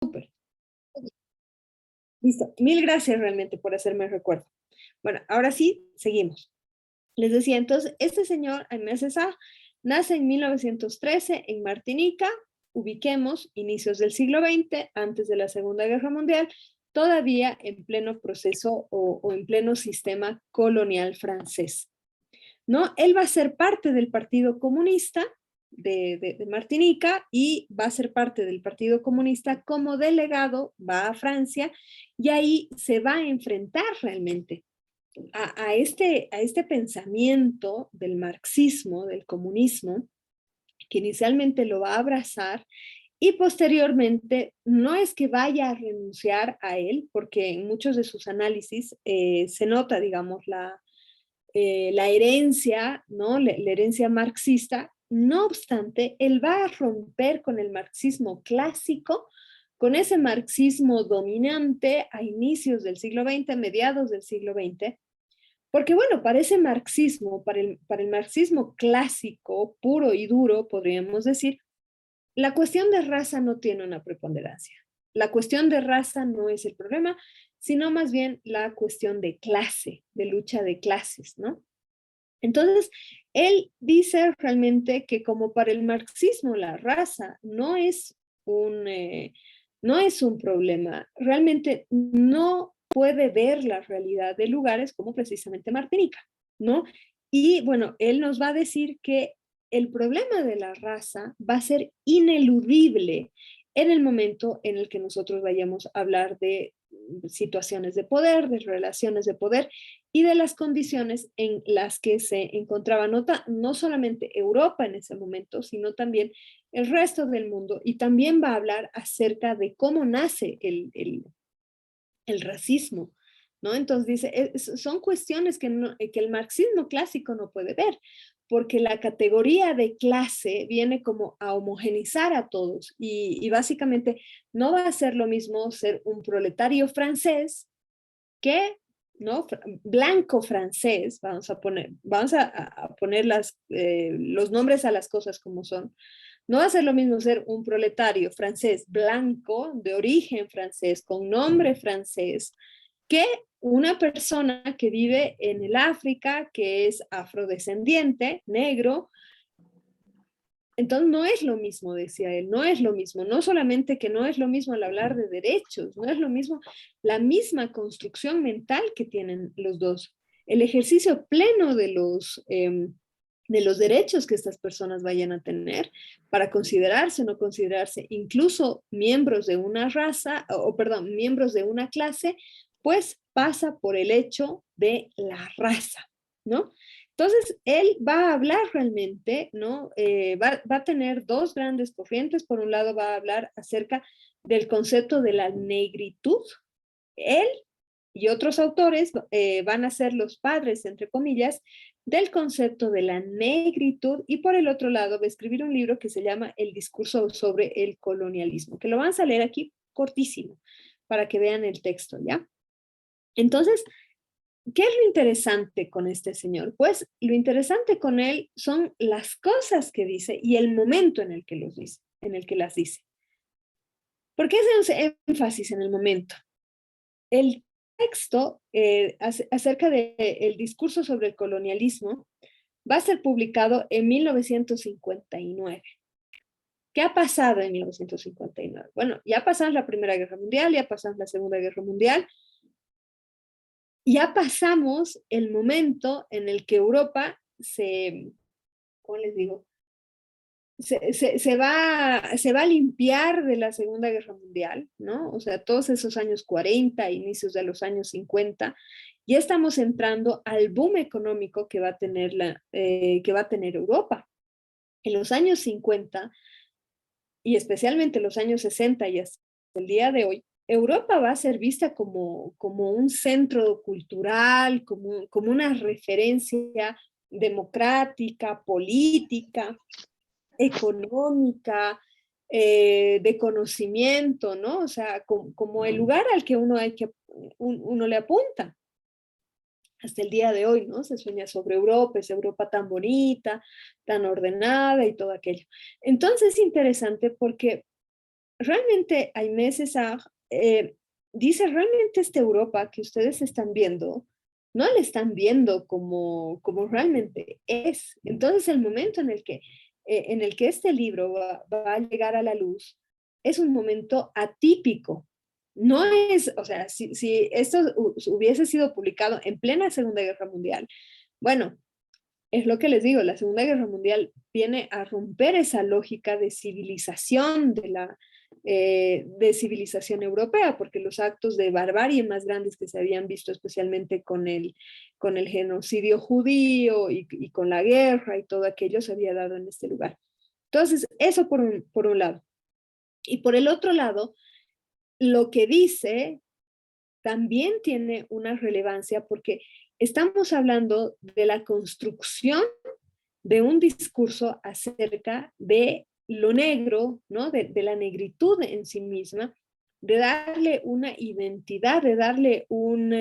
Súper. Listo. Mil gracias realmente por hacerme el recuerdo. Bueno, ahora sí, seguimos. Les decía entonces, este señor, Aimé Césaire, nace en 1913 en Martinica, ubiquemos inicios del siglo XX, antes de la Segunda Guerra Mundial, todavía en pleno proceso o en pleno sistema colonial francés. ¿No? Él va a ser parte del Partido Comunista de Martinica y va a ser parte del Partido Comunista como delegado, va a Francia y ahí se va a enfrentar realmente a este pensamiento del marxismo, del comunismo, que inicialmente lo va a abrazar y posteriormente no es que vaya a renunciar a él, porque en muchos de sus análisis se nota, digamos, la herencia, ¿no? La herencia marxista. No obstante, él va a romper con el marxismo clásico, con ese marxismo dominante a inicios del siglo XX, mediados del siglo XX, porque bueno, para ese marxismo, para el marxismo clásico, puro y duro, podríamos decir, la cuestión de raza no tiene una preponderancia. La cuestión de raza no es el problema, sino más bien la cuestión de clase, de lucha de clases, ¿no? Entonces, él dice realmente que como para el marxismo la raza no es un problema, realmente no puede ver la realidad de lugares como precisamente Martinica, ¿no? Y bueno, él nos va a decir que el problema de la raza va a ser ineludible en el momento en el que nosotros vayamos a hablar de situaciones de poder, de relaciones de poder y de las condiciones en las que se encontraba no solamente Europa en ese momento, sino también el resto del mundo. Y también va a hablar acerca de cómo nace el racismo, ¿no? Entonces dice, son cuestiones que el marxismo clásico no puede ver, porque la categoría de clase viene como a homogenizar a todos y básicamente no va a ser lo mismo ser un proletario francés que, ¿no? Blanco francés, vamos a poner los nombres a las cosas como son. No va a ser lo mismo ser un proletario francés blanco, de origen francés, con nombre francés, que una persona que vive en el África, que es afrodescendiente, negro. Entonces no es lo mismo, decía él, no es lo mismo, no solamente que no es lo mismo al hablar de derechos, no es lo mismo la misma construcción mental que tienen los dos, el ejercicio pleno de los derechos que estas personas vayan a tener para considerarse o no considerarse incluso miembros de una raza, o perdón, miembros de una clase, pues pasa por el hecho de la raza, ¿no? Entonces, él va a hablar realmente, ¿no? Va a tener dos grandes corrientes. Por un lado, va a hablar acerca del concepto de la negritud. Él y otros autores van a ser los padres, entre comillas, del concepto de la negritud. Y por el otro lado, va a escribir un libro que se llama El discurso sobre el colonialismo, que lo van a leer aquí cortísimo para que vean el texto, ¿ya? Entonces, ¿qué es lo interesante con este señor? Pues lo interesante con él son las cosas que dice y el momento en el que los dice, en el que las dice. ¿Por qué ese énfasis en el momento? El texto acerca del discurso sobre el colonialismo va a ser publicado en 1959. ¿Qué ha pasado en 1959? Bueno, ya pasamos la Primera Guerra Mundial, ya pasamos la Segunda Guerra Mundial, ya pasamos el momento en el que Europa ¿cómo les digo? Se va a limpiar de la Segunda Guerra Mundial, ¿no? O sea, todos esos años 40, inicios de los años 50, ya estamos entrando al boom económico que va a tener, que va a tener Europa. En los años 50 y especialmente los años 60 y hasta el día de hoy, Europa va a ser vista como un centro cultural, como una referencia democrática, política, económica, de conocimiento, ¿no? O sea, como el lugar al que uno le apunta hasta el día de hoy, ¿no? Se sueña sobre Europa, esa Europa tan bonita, tan ordenada y todo aquello. Entonces es interesante porque realmente Aimé Césaire dice, realmente esta Europa que ustedes están viendo, no la están viendo como realmente es. Entonces el momento en el que este libro va a llegar a la luz es un momento atípico. No es, o sea, si esto hubiese sido publicado en plena Segunda Guerra Mundial, bueno, es lo que les digo, la Segunda Guerra Mundial viene a romper esa lógica de civilización de civilización europea, porque los actos de barbarie más grandes que se habían visto, especialmente con el genocidio judío y con la guerra y todo aquello, se había dado en este lugar. Entonces, eso por un lado. Y por el otro lado, lo que dice también tiene una relevancia porque estamos hablando de la construcción de un discurso acerca de lo negro, ¿no? De la negritud en sí misma, de darle una identidad, de darle un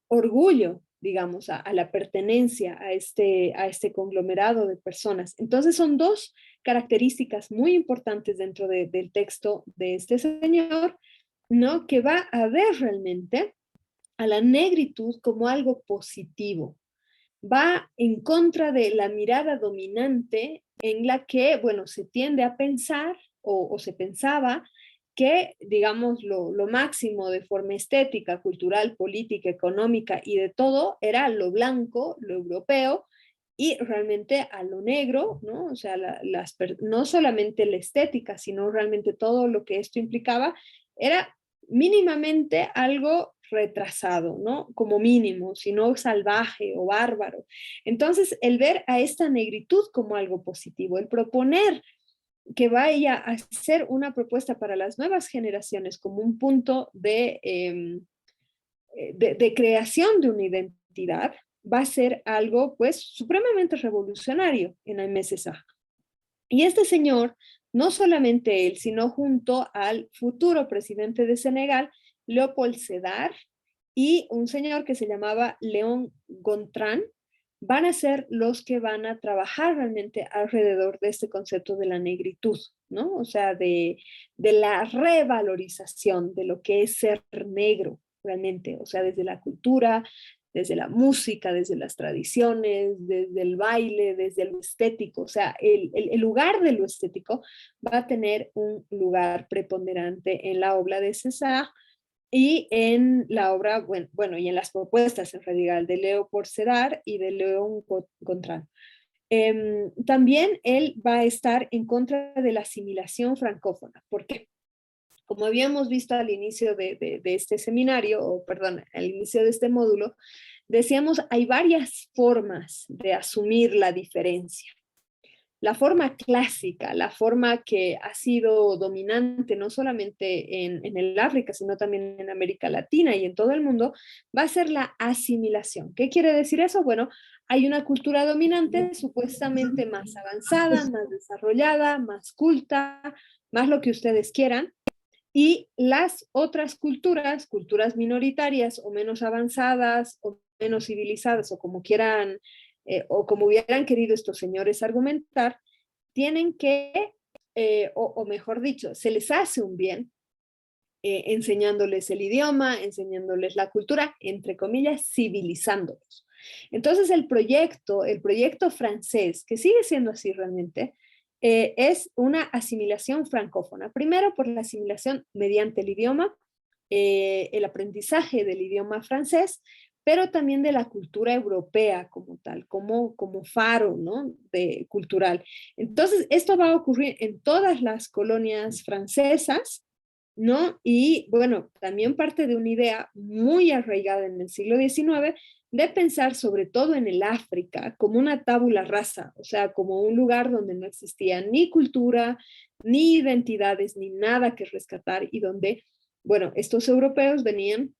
orgullo, digamos, a la pertenencia a este conglomerado de personas. Entonces son dos características muy importantes dentro del texto de este señor, ¿no? Que va a ver realmente a la negritud como algo positivo, va en contra de la mirada dominante en la que, bueno, se tiende a pensar o se pensaba que, digamos, lo máximo de forma estética, cultural, política, económica y de todo era lo blanco, lo europeo, y realmente a lo negro, ¿no? O sea, no solamente la estética, sino realmente todo lo que esto implicaba, era mínimamente algo retrasado, ¿no? Como mínimo, sino salvaje o bárbaro. Entonces, el ver a esta negritud como algo positivo, el proponer que vaya a ser una propuesta para las nuevas generaciones como un punto de creación de una identidad, va a ser algo pues supremamente revolucionario en Aimé Césaire. Y este señor, no solamente él, sino junto al futuro presidente de Senegal, Leopold Sedar, y un señor que se llamaba León Gontran, van a ser los que van a trabajar realmente alrededor de este concepto de la negritud, ¿no? O sea, de la revalorización de lo que es ser negro realmente, o sea, desde la cultura, desde la música, desde las tradiciones, desde el baile, desde lo estético. O sea, el lugar de lo estético va a tener un lugar preponderante en la obra de César y en la obra, bueno, y en las propuestas en realidad de Leopold Sedar y de León Gontran. También él va a estar en contra de la asimilación francófona. ¿Por qué? Como habíamos visto al inicio de este seminario, o perdón, al inicio de este módulo, decíamos, hay varias formas de asumir la diferencia. La forma clásica, la forma que ha sido dominante no solamente en el África, sino también en América Latina y en todo el mundo, va a ser la asimilación. ¿Qué quiere decir eso? Bueno, hay una cultura dominante supuestamente más avanzada, más desarrollada, más culta, más lo que ustedes quieran, y las otras culturas, culturas minoritarias o menos avanzadas o menos civilizadas o como quieran o como hubieran querido estos señores argumentar, tienen que, o mejor dicho, se les hace un bien enseñándoles el idioma, enseñándoles la cultura, entre comillas, civilizándolos. Entonces el proyecto francés, que sigue siendo así realmente, es una asimilación francófona. Primero por la asimilación mediante el idioma, el aprendizaje del idioma francés, pero también de la cultura europea como tal, como faro, ¿no? Cultural. Entonces, esto va a ocurrir en todas las colonias francesas, ¿no? Y bueno, también parte de una idea muy arraigada en el siglo XIX de pensar sobre todo en el África como una tabula rasa, o sea, como un lugar donde no existía ni cultura, ni identidades, ni nada que rescatar y donde, bueno, estos europeos venían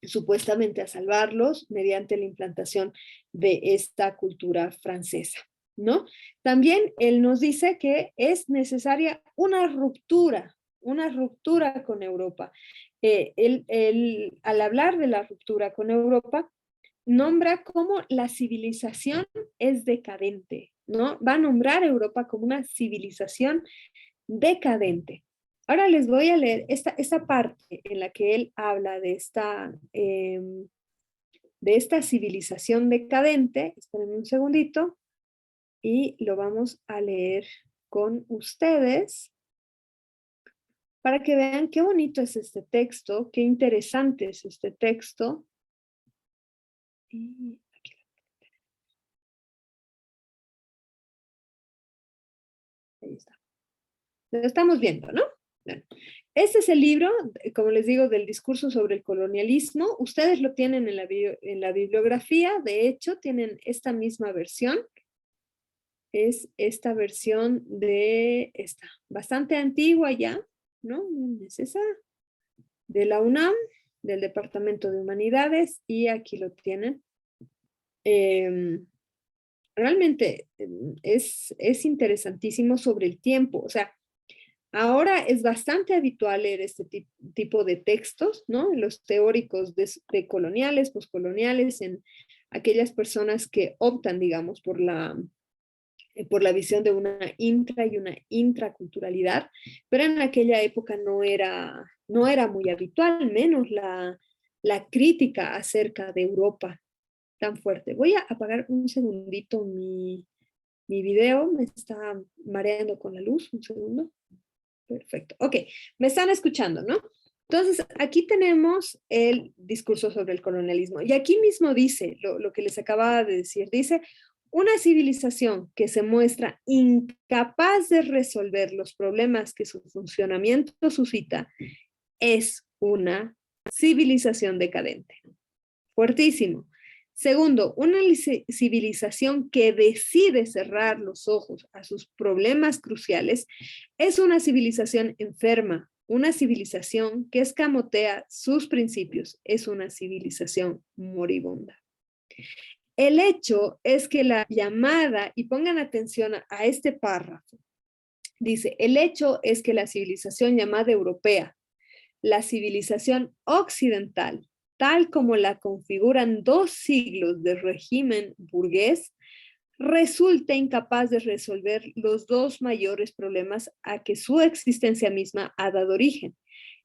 supuestamente a salvarlos mediante la implantación de esta cultura francesa, ¿no? También él nos dice que es necesaria una ruptura con Europa. Al hablar de la ruptura con Europa, nombra cómo la civilización es decadente, ¿no? Va a nombrar a Europa como una civilización decadente. Ahora les voy a leer esta parte en la que él habla de esta civilización decadente. Espérenme un segundito y lo vamos a leer con ustedes para que vean qué bonito es este texto, qué interesante es este texto. Y aquí ahí está. Lo estamos viendo, ¿no? Bueno, este es el libro, como les digo, del discurso sobre el colonialismo. Ustedes lo tienen en la bibliografía. De hecho, tienen esta misma versión. Es esta versión de esta, bastante antigua ya, ¿no? Es esa, de la UNAM, del Departamento de Humanidades, y aquí lo tienen. Realmente es interesantísimo sobre el tiempo. O sea, ahora es bastante habitual leer este tipo de textos, ¿no? Los teóricos de coloniales, poscoloniales, en aquellas personas que optan, digamos, por la visión de una intra y una intraculturalidad, pero en aquella época no era muy habitual, menos la crítica acerca de Europa tan fuerte. Voy a apagar un segundito mi video, me está mareando con la luz, un segundo. Perfecto, ok, me están escuchando, ¿no? Entonces, aquí tenemos el discurso sobre el colonialismo. Y aquí mismo dice lo que les acababa de decir. Dice, una civilización que se muestra incapaz de resolver los problemas que su funcionamiento suscita es una civilización decadente. Fuertísimo. Segundo, una civilización que decide cerrar los ojos a sus problemas cruciales es una civilización enferma. Una civilización que escamotea sus principios es una civilización moribunda. El hecho es que la llamada, y pongan atención a este párrafo, dice, el hecho es que la civilización llamada europea, la civilización occidental, tal como la configuran 2 siglos de régimen burgués, resulta incapaz de resolver los 2 mayores problemas a que su existencia misma ha dado origen,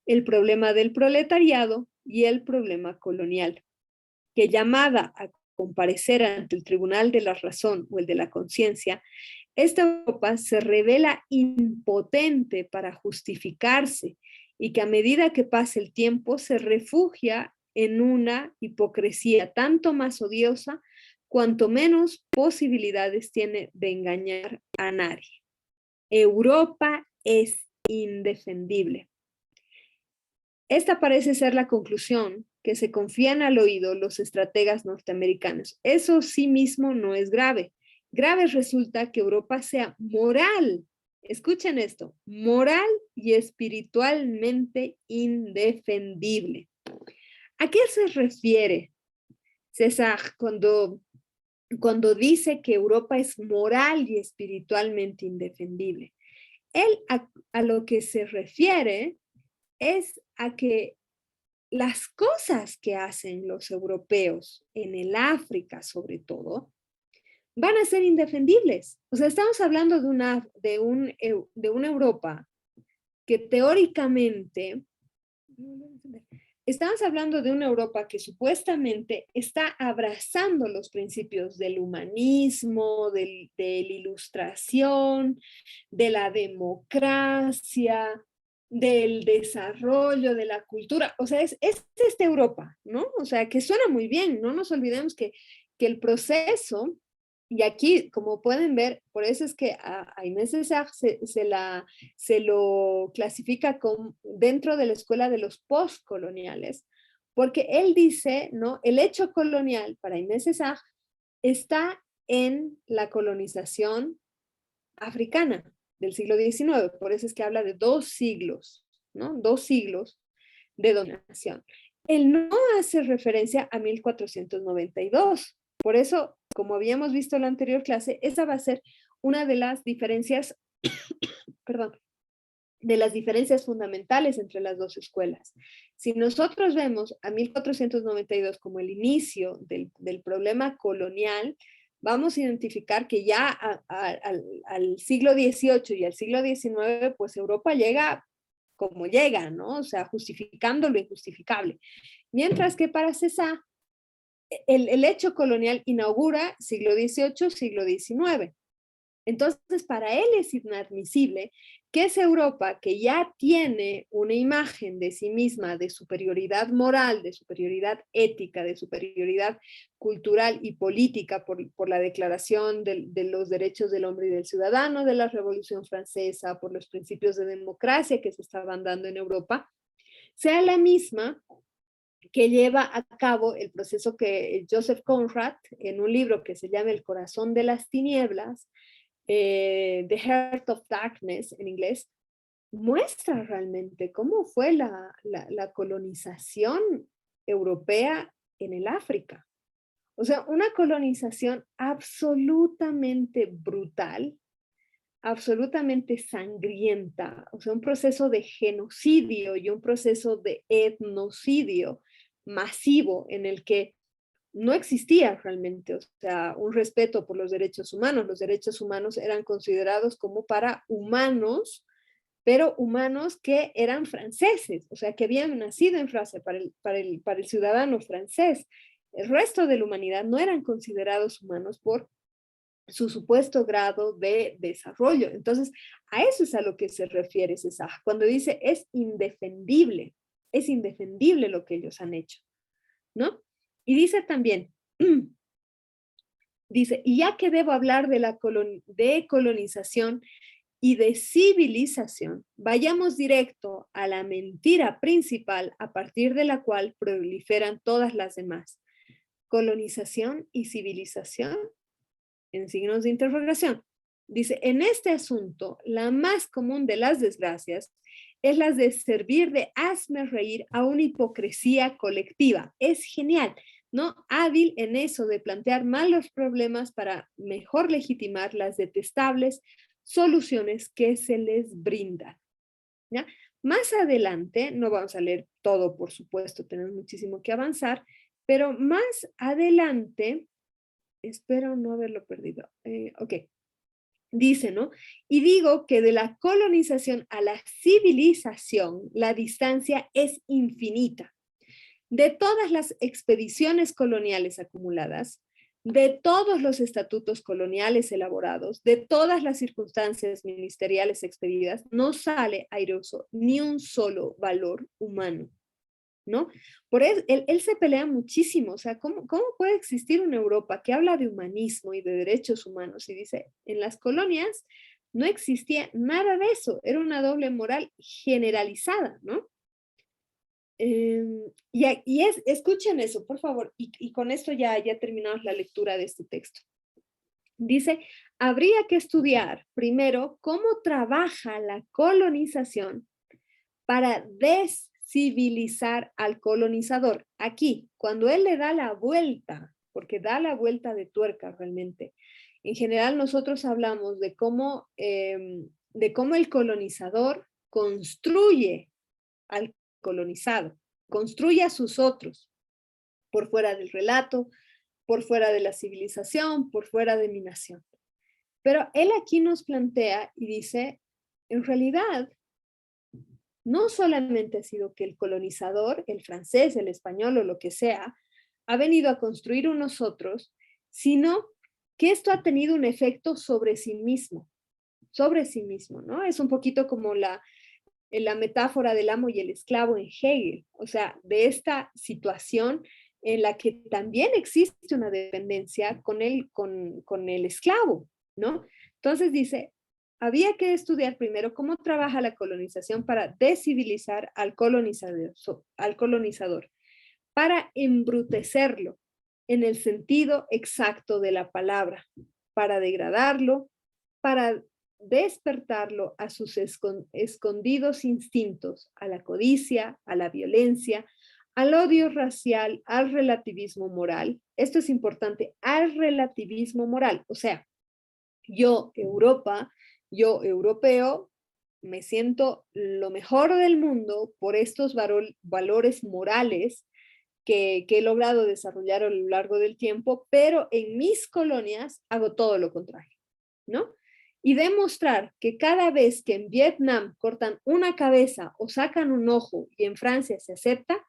el problema del proletariado y el problema colonial, que llamada a comparecer ante el tribunal de la razón o el de la conciencia, esta Europa se revela impotente para justificarse y que a medida que pasa el tiempo se refugia en una hipocresía tanto más odiosa cuanto menos posibilidades tiene de engañar a nadie. Europa es indefendible. Esta parece ser la conclusión que se confían al oído los estrategas norteamericanos. Eso sí mismo no es grave. Grave resulta que Europa sea moral, escuchen esto, moral y espiritualmente indefendible. ¿A qué se refiere César cuando dice que Europa es moral y espiritualmente indefendible? Él a lo que se refiere es a que las cosas que hacen los europeos en el África, sobre todo, van a ser indefendibles. O sea, estamos hablando de una Europa que teóricamente, estamos hablando de una Europa que supuestamente está abrazando los principios del humanismo, de la ilustración, de la democracia, del desarrollo, de la cultura. O sea, es esta Europa, ¿no? O sea, que suena muy bien. No nos olvidemos que el proceso, y aquí, como pueden ver, por eso es que a Aimé Césaire se lo clasifica dentro de la escuela de los postcoloniales, porque él dice, ¿no? El hecho colonial para Aimé Césaire está en la colonización africana del siglo XIX. Por eso es que habla de 2 siglos, ¿no? 2 siglos de dominación. Él no hace referencia a 1492. Por eso, como habíamos visto en la anterior clase, esa va a ser una de las diferencias, perdón, de las diferencias fundamentales entre las 2 escuelas. Si nosotros vemos a 1492 como el inicio del problema colonial, vamos a identificar que ya al siglo XVIII y al siglo XIX, pues Europa llega como llega, ¿no? O sea, justificando lo injustificable. Mientras que para César, el hecho colonial inaugura siglo XVIII, siglo XIX. Entonces, para él es inadmisible que esa Europa que ya tiene una imagen de sí misma de superioridad moral, de superioridad ética, de superioridad cultural y política por la declaración de los derechos del hombre y del ciudadano de la Revolución Francesa, por los principios de democracia que se estaban dando en Europa, sea la misma que lleva a cabo el proceso que Joseph Conrad, en un libro que se llama El corazón de las tinieblas, The Heart of Darkness en inglés, muestra realmente cómo fue la colonización europea en el África. O sea, una colonización absolutamente brutal, absolutamente sangrienta, o sea, un proceso de genocidio y un proceso de etnocidio masivo en el que no existía realmente, o sea, un respeto por los derechos humanos. Los derechos humanos eran considerados como para humanos, pero humanos que eran franceses, o sea, que habían nacido en Francia para el ciudadano francés. El resto de la humanidad no eran considerados humanos por su supuesto grado de desarrollo. Entonces, a eso es a lo que se refiere César, cuando dice es indefendible lo que ellos han hecho, ¿no? Y dice también, dice, y ya que debo hablar de colonización y de civilización, vayamos directo a la mentira principal a partir de la cual proliferan todas las demás. Colonización y civilización, en signos de interrogación. Dice, en este asunto, la más común de las desgracias es la de servir de hazme reír a una hipocresía colectiva. Es genial, ¿no? Hábil en eso de plantear mal los problemas para mejor legitimar las detestables soluciones que se les brindan. ¿Ya? Más adelante, no vamos a leer todo, por supuesto, tenemos muchísimo que avanzar, pero más adelante, espero no haberlo perdido. Ok. Dice, ¿no? Y digo que de la colonización a la civilización, la distancia es infinita. De todas las expediciones coloniales acumuladas, de todos los estatutos coloniales elaborados, de todas las circunstancias ministeriales expedidas, no sale airoso ni un solo valor humano, ¿no? Por él se pelea muchísimo, o sea, ¿cómo puede existir una Europa que habla de humanismo y de derechos humanos y dice, en las colonias no existía nada de eso, era una doble moral generalizada, ¿no? Escuchen eso, por favor, y con esto ya terminamos la lectura de este texto. Dice, habría que estudiar primero cómo trabaja la colonización para descivilizar al colonizador. Aquí, cuando él le da la vuelta, porque da la vuelta de tuerca realmente, en general nosotros hablamos de cómo el colonizador construye al colonizado, construye a sus otros, por fuera del relato, por fuera de la civilización, por fuera de mi nación. Pero él aquí nos plantea y dice, en realidad, no solamente ha sido que el colonizador, el francés, el español o lo que sea, ha venido a construir unos otros, sino que esto ha tenido un efecto sobre sí mismo, ¿no? Es un poquito como la metáfora del amo y el esclavo en Hegel, o sea, de esta situación en la que también existe una dependencia con el esclavo, ¿no? Entonces dice, había que estudiar primero cómo trabaja la colonización para descivilizar al colonizador, para embrutecerlo en el sentido exacto de la palabra, para degradarlo, para despertarlo a sus escondidos instintos, a la codicia, a la violencia, al odio racial, al relativismo moral. Esto es importante, al relativismo moral. O sea, yo, Europa, yo, europeo, me siento lo mejor del mundo por estos valores morales que he logrado desarrollar a lo largo del tiempo, pero en mis colonias hago todo lo contrario, ¿no? y demostrar que cada vez que en Vietnam cortan una cabeza o sacan un ojo y en Francia se acepta,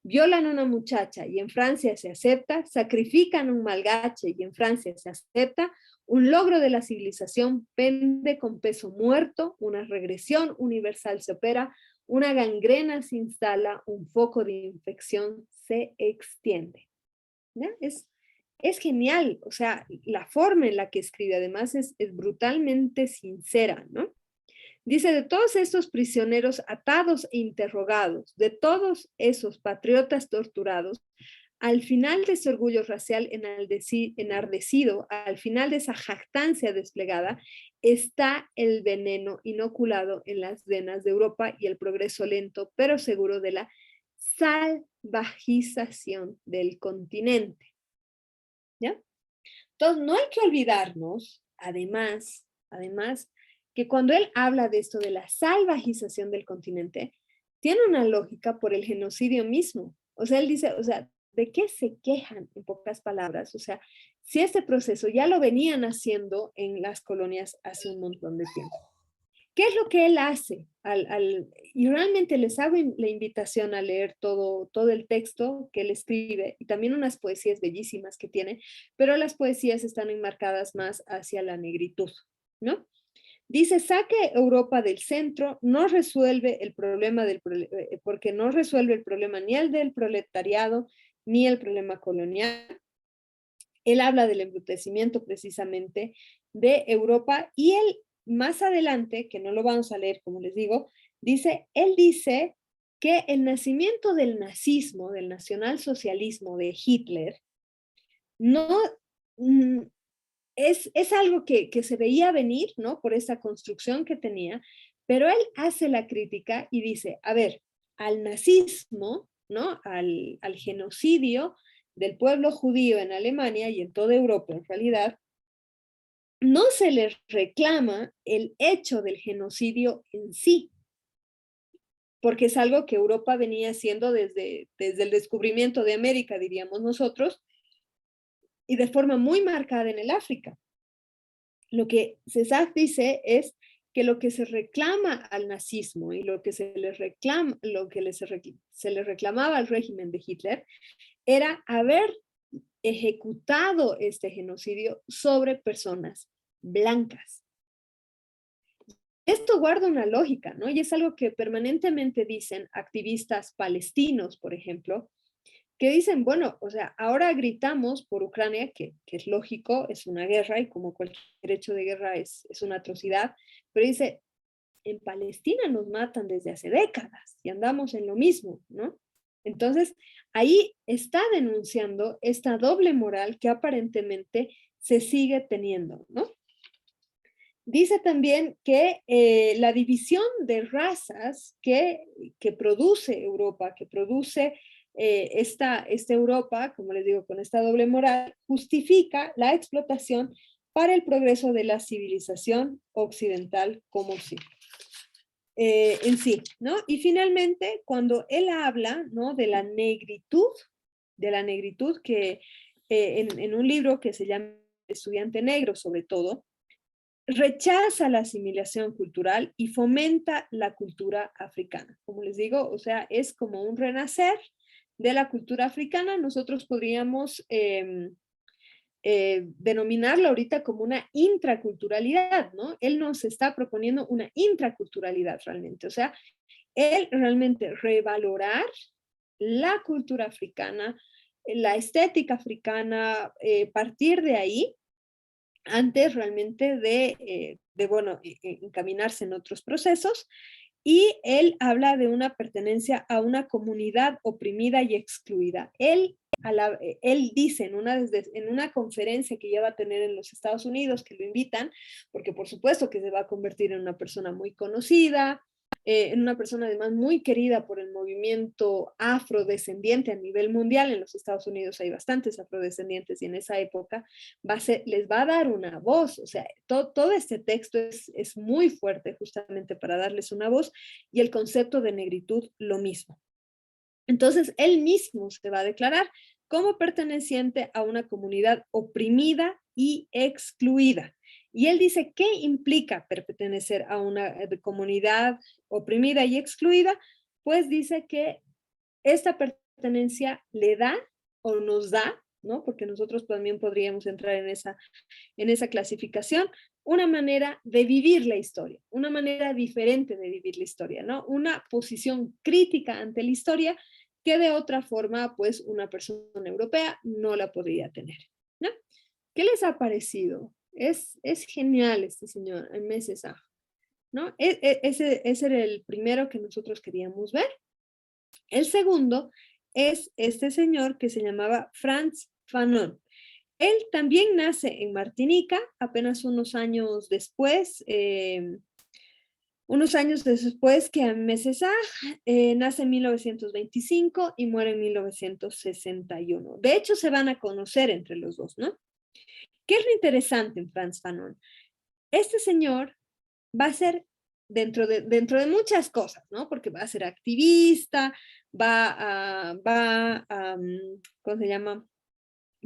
violan a una muchacha y en Francia se acepta, sacrifican un malgache y en Francia se acepta, un logro de la civilización pende con peso muerto, una regresión universal se opera, una gangrena se instala, un foco de infección se extiende. ¿Ya? Es genial, o sea, la forma en la que escribe además es brutalmente sincera, ¿no? Dice, de todos estos prisioneros atados e interrogados, de todos esos patriotas torturados, al final de ese orgullo racial enardecido, al final de esa jactancia desplegada, está el veneno inoculado en las venas de Europa y el progreso lento pero seguro de la salvajización del continente. ¿Ya? Entonces, no hay que olvidarnos, además, que cuando él habla de esto de la salvajización del continente, tiene una lógica por el genocidio mismo. O sea, él dice, o sea, ¿de qué se quejan en pocas palabras? O sea, si este proceso ya lo venían haciendo en las colonias hace un montón de tiempo. ¿Qué es lo que él hace? Y realmente les hago la invitación a leer todo el texto que él escribe y también unas poesías bellísimas que tiene, pero las poesías están enmarcadas más hacia la negritud, ¿no? Dice, saque Europa del centro, no resuelve el problema porque no resuelve el problema ni el del proletariado, ni el problema colonial. Él habla del embrutecimiento precisamente de Europa y él más adelante, que no lo vamos a leer como les digo, él dice que el nacimiento del nazismo, del nacionalsocialismo de Hitler, no es algo que se veía venir, ¿no? Por esa construcción que tenía, pero él hace la crítica y dice, a ver, al nazismo, ¿no? Al genocidio del pueblo judío en Alemania y en toda Europa en realidad, no se le reclama el hecho del genocidio en sí, porque es algo que Europa venía haciendo desde el descubrimiento de América, diríamos nosotros, y de forma muy marcada en el África. Lo que César dice es que lo que se reclama al nazismo y lo que se le reclama, se le reclamaba al régimen de Hitler era haber ejecutado este genocidio sobre personas blancas. Esto guarda una lógica, ¿no? Y es algo que permanentemente dicen activistas palestinos, por ejemplo, que dicen, bueno, o sea, ahora gritamos por Ucrania, que es lógico, es una guerra y como cualquier hecho de guerra es una atrocidad, pero dice, en Palestina nos matan desde hace décadas y andamos en lo mismo, ¿no? Entonces, ahí está denunciando esta doble moral que aparentemente se sigue teniendo, ¿no? Dice también que la división de razas que produce Europa, que produce esta Europa, como les digo, con esta doble moral, justifica la explotación para el progreso de la civilización occidental como sí. En sí, ¿no? Y finalmente, cuando él habla, ¿no? De la negritud que en un libro que se llama Estudiante Negro, sobre todo, rechaza la asimilación cultural y fomenta la cultura africana. Como les digo, o sea, es como un renacer de la cultura africana. Nosotros podríamos denominarlo ahorita como una intraculturalidad, ¿no? Él nos está proponiendo una intraculturalidad realmente, o sea, él realmente revalorar la cultura africana, la estética africana, partir de ahí antes realmente bueno, encaminarse en otros procesos. Y él habla de una pertenencia a una comunidad oprimida y excluida. Él dice en una conferencia que ya va a tener en los Estados Unidos, que lo invitan, porque por supuesto que se va a convertir en una persona muy conocida, en una persona además muy querida por el movimiento afrodescendiente a nivel mundial. En los Estados Unidos hay bastantes afrodescendientes y en esa época les va a dar una voz. O sea, todo este texto es muy fuerte justamente para darles una voz y el concepto de negritud lo mismo. Entonces, él mismo se va a declarar como perteneciente a una comunidad oprimida y excluida. Y él dice, ¿qué implica pertenecer a una comunidad oprimida y excluida? Pues dice que esta pertenencia le da o nos da, ¿no? Porque nosotros también podríamos entrar en esa clasificación, una manera de vivir la historia, una manera diferente de vivir la historia, ¿no? Una posición crítica ante la historia que de otra forma, pues, una persona europea no la podría tener, ¿no? ¿Qué les ha parecido? Es genial este señor, Aimé Césaire, ¿no? Ese era el primero que nosotros queríamos ver. El segundo es este señor que se llamaba Frantz Fanon. Él también nace en Martinica, apenas unos años después que Aimé Césaire, nace en 1925 y muere en 1961. De hecho, se van a conocer entre los dos, ¿no? ¿Qué es lo interesante en Frantz Fanon? Este señor va a ser dentro de muchas cosas, ¿no? Porque va a ser activista, ¿cómo se llama?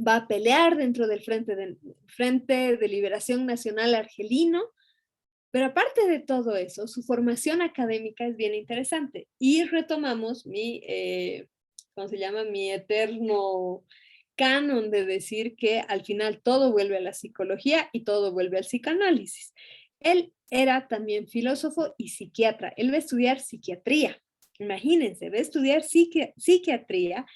Va a pelear dentro del Frente de Liberación Nacional Argelino, pero aparte de todo eso, su formación académica es bien interesante. Y retomamos ¿cómo se llama? Mi eterno canon de decir que al final todo vuelve a la psicología y todo vuelve al psicoanálisis. Él era también filósofo y psiquiatra. Él va a estudiar psiquiatría. Imagínense, va a estudiar psiquiatría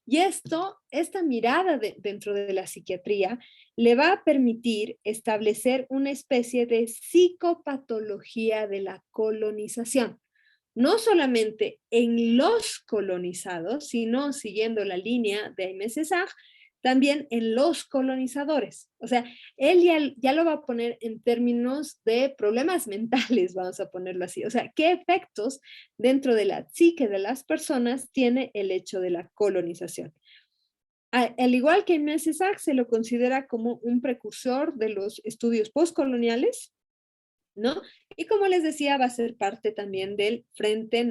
y esta mirada dentro de la psiquiatría le va a permitir establecer una especie de psicopatología de la colonización. No solamente en los colonizados, sino siguiendo la línea de Aimé Césaire, también en los colonizadores. O sea, él ya lo va a poner en términos de problemas mentales, vamos a ponerlo así. O sea, ¿qué efectos dentro de la psique de las personas tiene el hecho de la colonización? Al igual que Aimé Césaire, se lo considera como un precursor de los estudios postcoloniales, ¿no? Y como les decía, va a ser parte también del Frente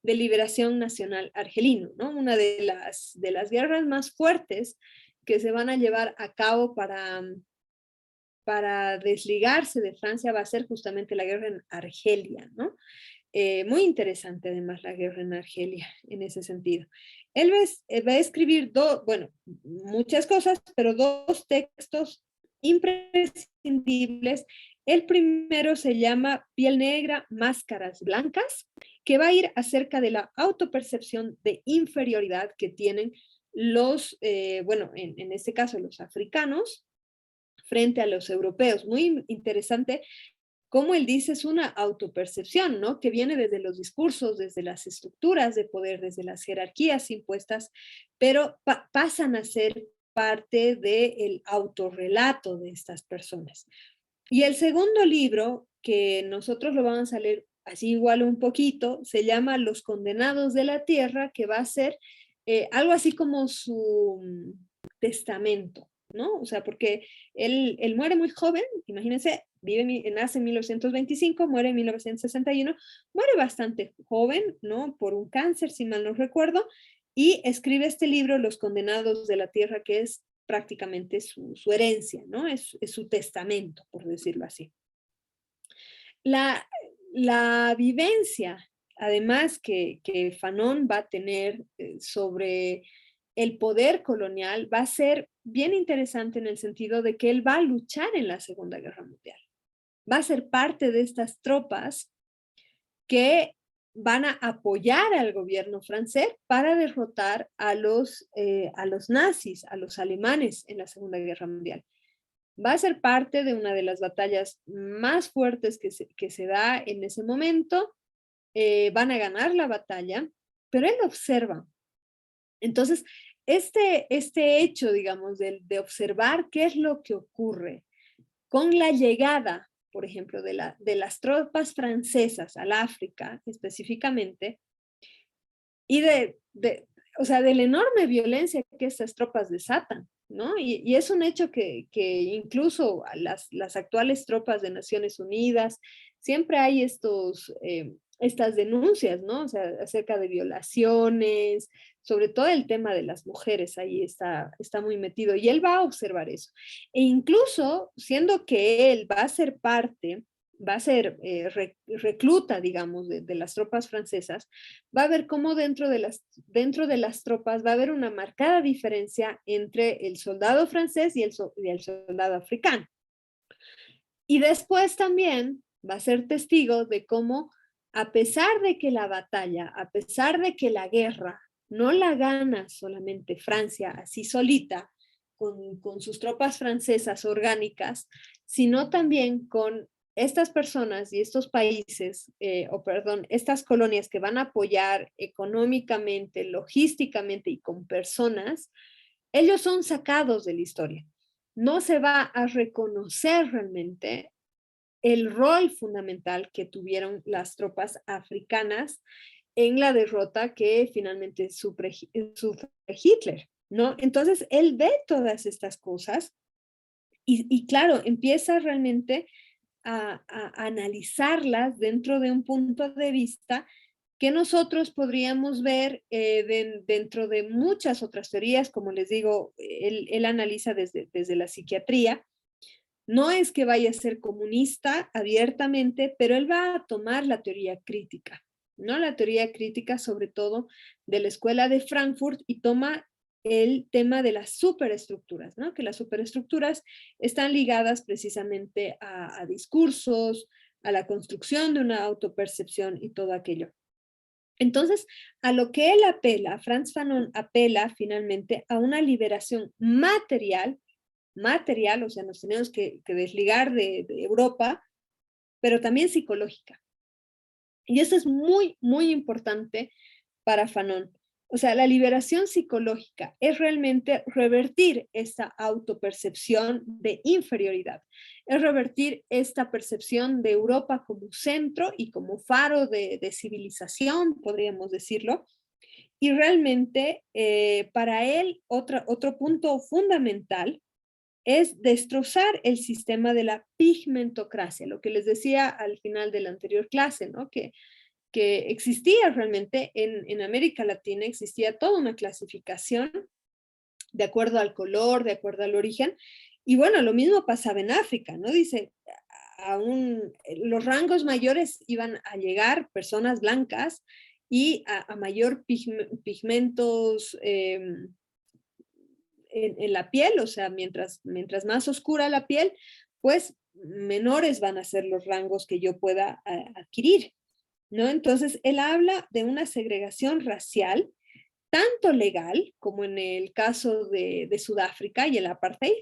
de Liberación Nacional Argelino, ¿no? Una de las guerras más fuertes que se van a llevar a cabo para desligarse de Francia va a ser justamente la guerra en Argelia, ¿no? Muy interesante además la guerra en Argelia en ese sentido. Él va a escribir bueno, muchas cosas, pero dos textos imprescindibles. El primero se llama Piel Negra, Máscaras Blancas, que va a ir acerca de la autopercepción de inferioridad que tienen bueno, en este caso los africanos, frente a los europeos. Muy interesante como él dice, es una autopercepción, ¿no? Que viene desde los discursos, desde las estructuras de poder, desde las jerarquías impuestas, pero pasan a ser parte del autorrelato de estas personas. Y el segundo libro, que nosotros lo vamos a leer así igual un poquito, se llama Los Condenados de la Tierra, que va a ser algo así como su testamento, ¿no? O sea, porque él muere muy joven, imagínense, nace en 1925, muere en 1961, muere bastante joven, ¿no? Por un cáncer, si mal no recuerdo, y escribe este libro, Los Condenados de la Tierra, que es prácticamente su herencia, ¿no? Es su testamento, por decirlo así. La, la vivencia, además, que Fanon va a tener sobre el poder colonial va a ser bien interesante en el sentido de que él va a luchar en la Segunda Guerra Mundial. Va a ser parte de estas tropas que van a apoyar al gobierno francés para derrotar a los nazis, a los alemanes en la Segunda Guerra Mundial. Va a ser parte de una de las batallas más fuertes que se da en ese momento. Van a ganar la batalla, pero él observa. Entonces, este hecho, digamos, de observar qué es lo que ocurre con la llegada, por ejemplo, de las tropas francesas al África específicamente, y o sea, de la enorme violencia que estas tropas desatan, ¿no? Y es un hecho que incluso a las actuales tropas de Naciones Unidas, siempre hay estas denuncias, ¿no? O sea, acerca de violaciones, sobre todo el tema de las mujeres, ahí está muy metido y él va a observar eso. E incluso, siendo que él va a ser parte, va a ser recluta, digamos, de las tropas francesas, va a ver cómo dentro de las tropas va a haber una marcada diferencia entre el soldado francés y el soldado africano. Y después también va a ser testigo de cómo, a pesar de que la batalla, a pesar de que la guerra no la gana solamente Francia así solita, con sus tropas francesas orgánicas, sino también con estas personas y estos países, o perdón, estas colonias que van a apoyar económicamente, logísticamente y con personas, ellos son sacados de la historia. No se va a reconocer realmente el rol fundamental que tuvieron las tropas africanas en la derrota que finalmente sufre Hitler, ¿no? Entonces, él ve todas estas cosas y claro, empieza realmente a analizarlas dentro de un punto de vista que nosotros podríamos ver dentro de muchas otras teorías, como les digo, él analiza desde la psiquiatría. No es que vaya a ser comunista abiertamente, pero él va a tomar la teoría crítica, ¿no? La teoría crítica sobre todo de la escuela de Frankfurt y toma el tema de las superestructuras, ¿no? Que las superestructuras están ligadas precisamente a discursos, a la construcción de una autopercepción y todo aquello. Entonces, a lo que él apela, Frantz Fanon apela finalmente a una liberación material, o sea, nos tenemos que desligar de Europa, pero también psicológica. Y eso es muy, muy importante para Fanon. O sea, la liberación psicológica es realmente revertir esta autopercepción de inferioridad, es revertir esta percepción de Europa como centro y como faro de civilización, podríamos decirlo. Y realmente para él otro punto fundamental es destrozar el sistema de la pigmentocracia, lo que les decía al final de la anterior clase, ¿no? Que existía realmente en América Latina, existía toda una clasificación de acuerdo al color, de acuerdo al origen, y bueno, lo mismo pasaba en África, ¿no? Dice, aún los rangos mayores iban a llegar personas blancas y a mayor pigmentos en la piel, o sea, mientras más oscura la piel, pues menores van a ser los rangos que yo pueda adquirir, ¿no? Entonces, él habla de una segregación racial, tanto legal como en el caso de Sudáfrica y el apartheid,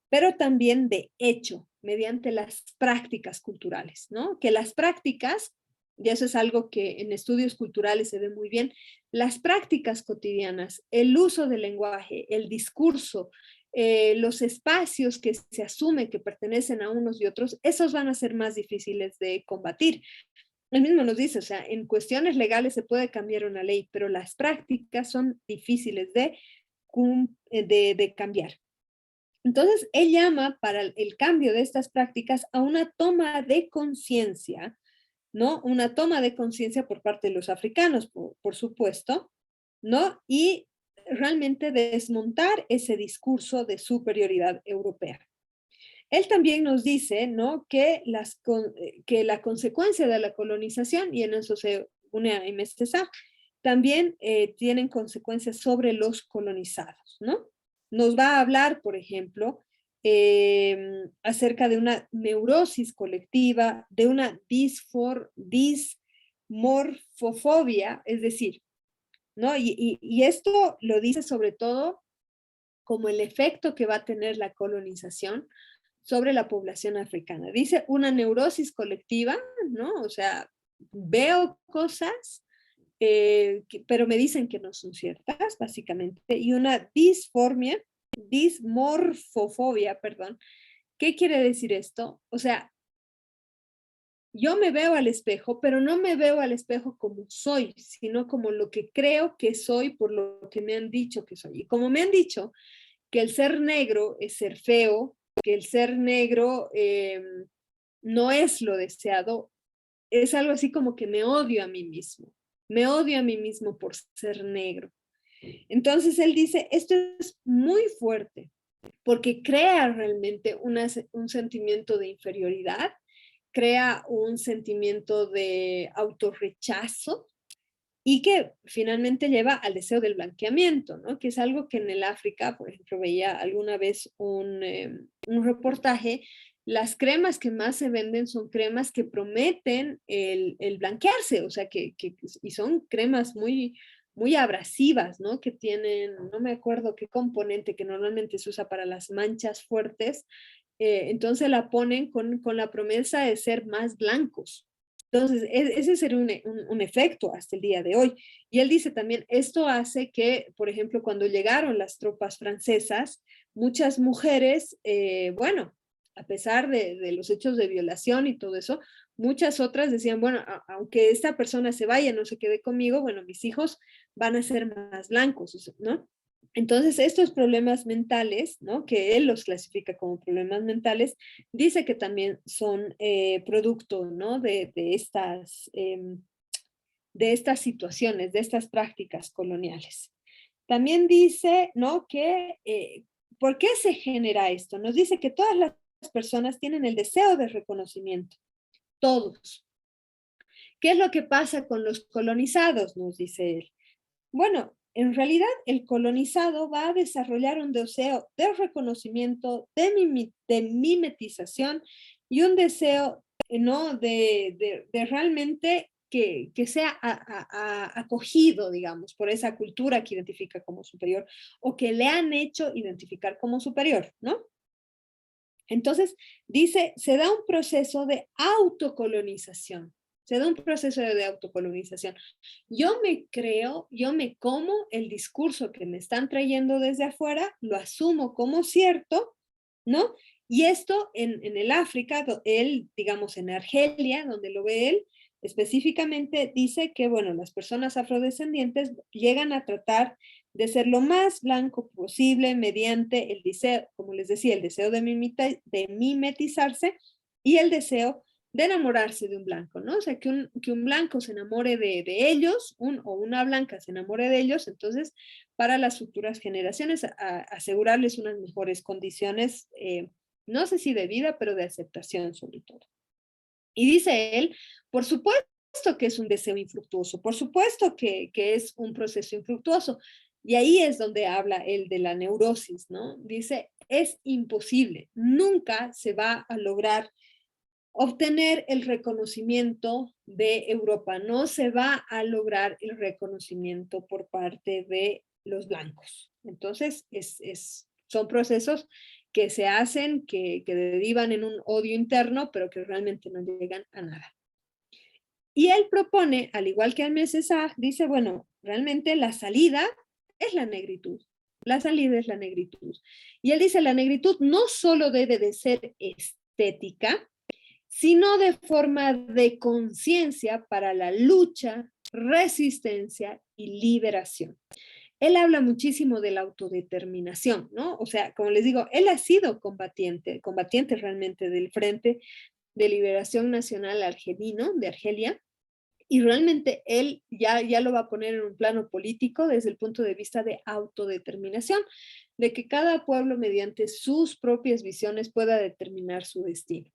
pero también de hecho, mediante las prácticas culturales, ¿no? Que las prácticas, y eso es algo que en estudios culturales se ve muy bien, las prácticas cotidianas, el uso del lenguaje, el discurso, los espacios que se asume que pertenecen a unos y otros, esos van a ser más difíciles de combatir. Él mismo nos dice, o sea, en cuestiones legales se puede cambiar una ley, pero las prácticas son difíciles de cambiar. Entonces, él llama para el cambio de estas prácticas a una toma de conciencia, ¿no? Una toma de conciencia por parte de los africanos, por supuesto, ¿no? Y realmente desmontar ese discurso de superioridad europea. Él también nos dice, ¿no? Que la consecuencia de la colonización, y en eso se une a MSSA, también tienen consecuencias sobre los colonizados, ¿no? Nos va a hablar, por ejemplo, acerca de una neurosis colectiva, de una dismorfofobia, es decir, ¿no? Y esto lo dice sobre todo como el efecto que va a tener la colonización sobre la población africana. Dice una neurosis colectiva, ¿no? O sea, veo cosas, pero me dicen que no son ciertas, básicamente, y una dismorfofobia, perdón. ¿Qué quiere decir esto? O sea, yo me veo al espejo, pero no me veo al espejo como soy, sino como lo que creo que soy por lo que me han dicho que soy. Y como me han dicho que el ser negro es ser feo, que el ser negro no es lo deseado, es algo así como que me odio a mí mismo por ser negro. Entonces él dice, esto es muy fuerte, porque crea realmente un sentimiento de inferioridad, crea un sentimiento de autorrechazo y que finalmente lleva al deseo del blanqueamiento, ¿no? Que es algo que en el África, por ejemplo, veía alguna vez un reportaje, las cremas que más se venden son cremas que prometen el blanquearse, o sea, y son cremas muy abrasivas, ¿no? Que tienen, no me acuerdo qué componente que normalmente se usa para las manchas fuertes, entonces la ponen con la promesa de ser más blancos. Entonces, ese sería un efecto hasta el día de hoy. Y él dice también, esto hace que, por ejemplo, cuando llegaron las tropas francesas, muchas mujeres, bueno, a pesar de los hechos de violación y todo eso, muchas otras decían, bueno, aunque esta persona se vaya, no se quede conmigo, bueno, mis hijos van a ser más blancos, ¿no? Entonces, estos problemas mentales, ¿no? Que él los clasifica como problemas mentales, dice que también son producto, ¿no? De estas situaciones, de estas prácticas coloniales. También dice, ¿no? Que, ¿por qué se genera esto? Nos dice que todas las personas tienen el deseo de reconocimiento, todos. ¿Qué es lo que pasa con los colonizados? Nos dice él. Bueno, en realidad el colonizado va a desarrollar un deseo de reconocimiento, de mimetización y un deseo, ¿no? De realmente que sea acogido, digamos, por esa cultura que identifica como superior o que le han hecho identificar como superior, ¿no? Entonces, dice, se da un proceso de autocolonización. Se da un proceso de autocolonización. Yo me como el discurso que me están trayendo desde afuera, lo asumo como cierto, ¿no? Y esto en el África, él, digamos, en Argelia, donde lo ve él, específicamente dice que, bueno, las personas afrodescendientes llegan a tratar de ser lo más blanco posible mediante el deseo, como les decía, el deseo de mimetizarse y el deseo de enamorarse de un blanco, ¿no? O sea, que un blanco se enamore de ellos, o una blanca se enamore de ellos, entonces, para las futuras generaciones, asegurarles unas mejores condiciones, no sé si de vida, pero de aceptación sobre todo. Y dice él, por supuesto que es un deseo infructuoso, por supuesto que es un proceso infructuoso. Y ahí es donde habla él de la neurosis, ¿no? Dice, es imposible, nunca se va a lograr obtener el reconocimiento de Europa, no se va a lograr el reconocimiento por parte de los blancos. Entonces, son procesos que se hacen, que derivan en un odio interno, pero que realmente no llegan a nada. Y él propone, al igual que Almes Sá, dice, bueno, realmente la salida es la negritud. La salida es la negritud. Y él dice, la negritud no solo debe de ser estética, sino de forma de conciencia para la lucha, resistencia y liberación. Él habla muchísimo de la autodeterminación, ¿no? O sea, como les digo, él ha sido combatiente realmente del Frente de Liberación Nacional Argelino, de Argelia, y realmente él ya lo va a poner en un plano político desde el punto de vista de autodeterminación, de que cada pueblo mediante sus propias visiones pueda determinar su destino.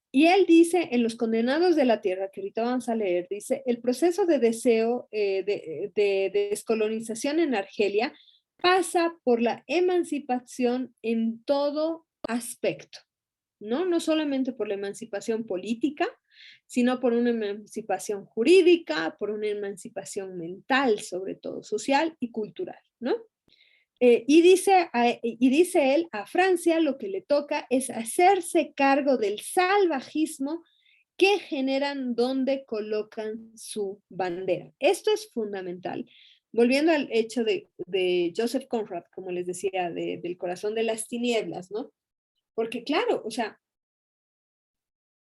Y él dice, en Los Condenados de la Tierra, que ahorita vamos a leer, dice, el proceso de deseo de descolonización en Argelia pasa por la emancipación en todo aspecto, ¿no? No solamente por la emancipación política, sino por una emancipación jurídica, por una emancipación mental, sobre todo social y cultural, ¿no? Y dice él, a Francia lo que le toca es hacerse cargo del salvajismo que generan donde colocan su bandera. Esto es fundamental. Volviendo al hecho de Joseph Conrad, como les decía, del corazón de las tinieblas, ¿no? Porque claro, o sea,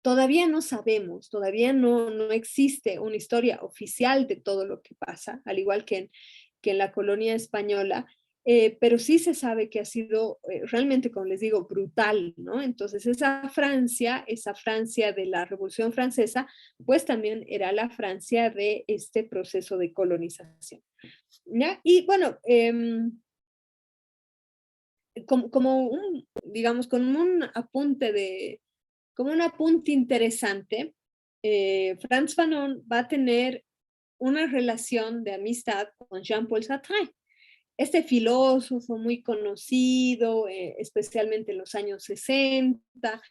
todavía no sabemos, todavía no existe una historia oficial de todo lo que pasa, al igual que en la colonia española. pero sí se sabe que ha sido realmente, como les digo, brutal, ¿no? Entonces esa Francia de la Revolución Francesa, pues también era la Francia de este proceso de colonización, ¿ya? Y bueno, como un, digamos, con un apunte como un apunte interesante, Frantz Fanon va a tener una relación de amistad con Jean-Paul Sartre, este filósofo muy conocido, especialmente en los años 60,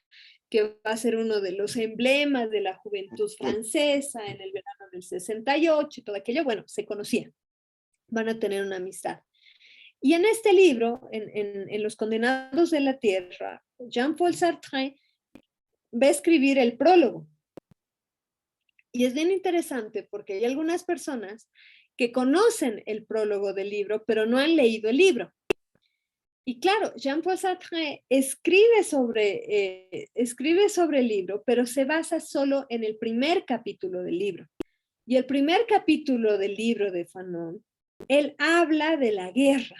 que va a ser uno de los emblemas de la juventud francesa en el verano del 68 y todo aquello, bueno, se conocían, van a tener una amistad. Y en este libro, en Los Condenados de la Tierra, Jean-Paul Sartre va a escribir el prólogo. Y es bien interesante porque hay algunas personas que conocen el prólogo del libro, pero no han leído el libro. Y claro, Jean-Paul Sartre escribe sobre el libro, pero se basa solo en el primer capítulo del libro. Y el primer capítulo del libro de Fanon, él habla de la guerra,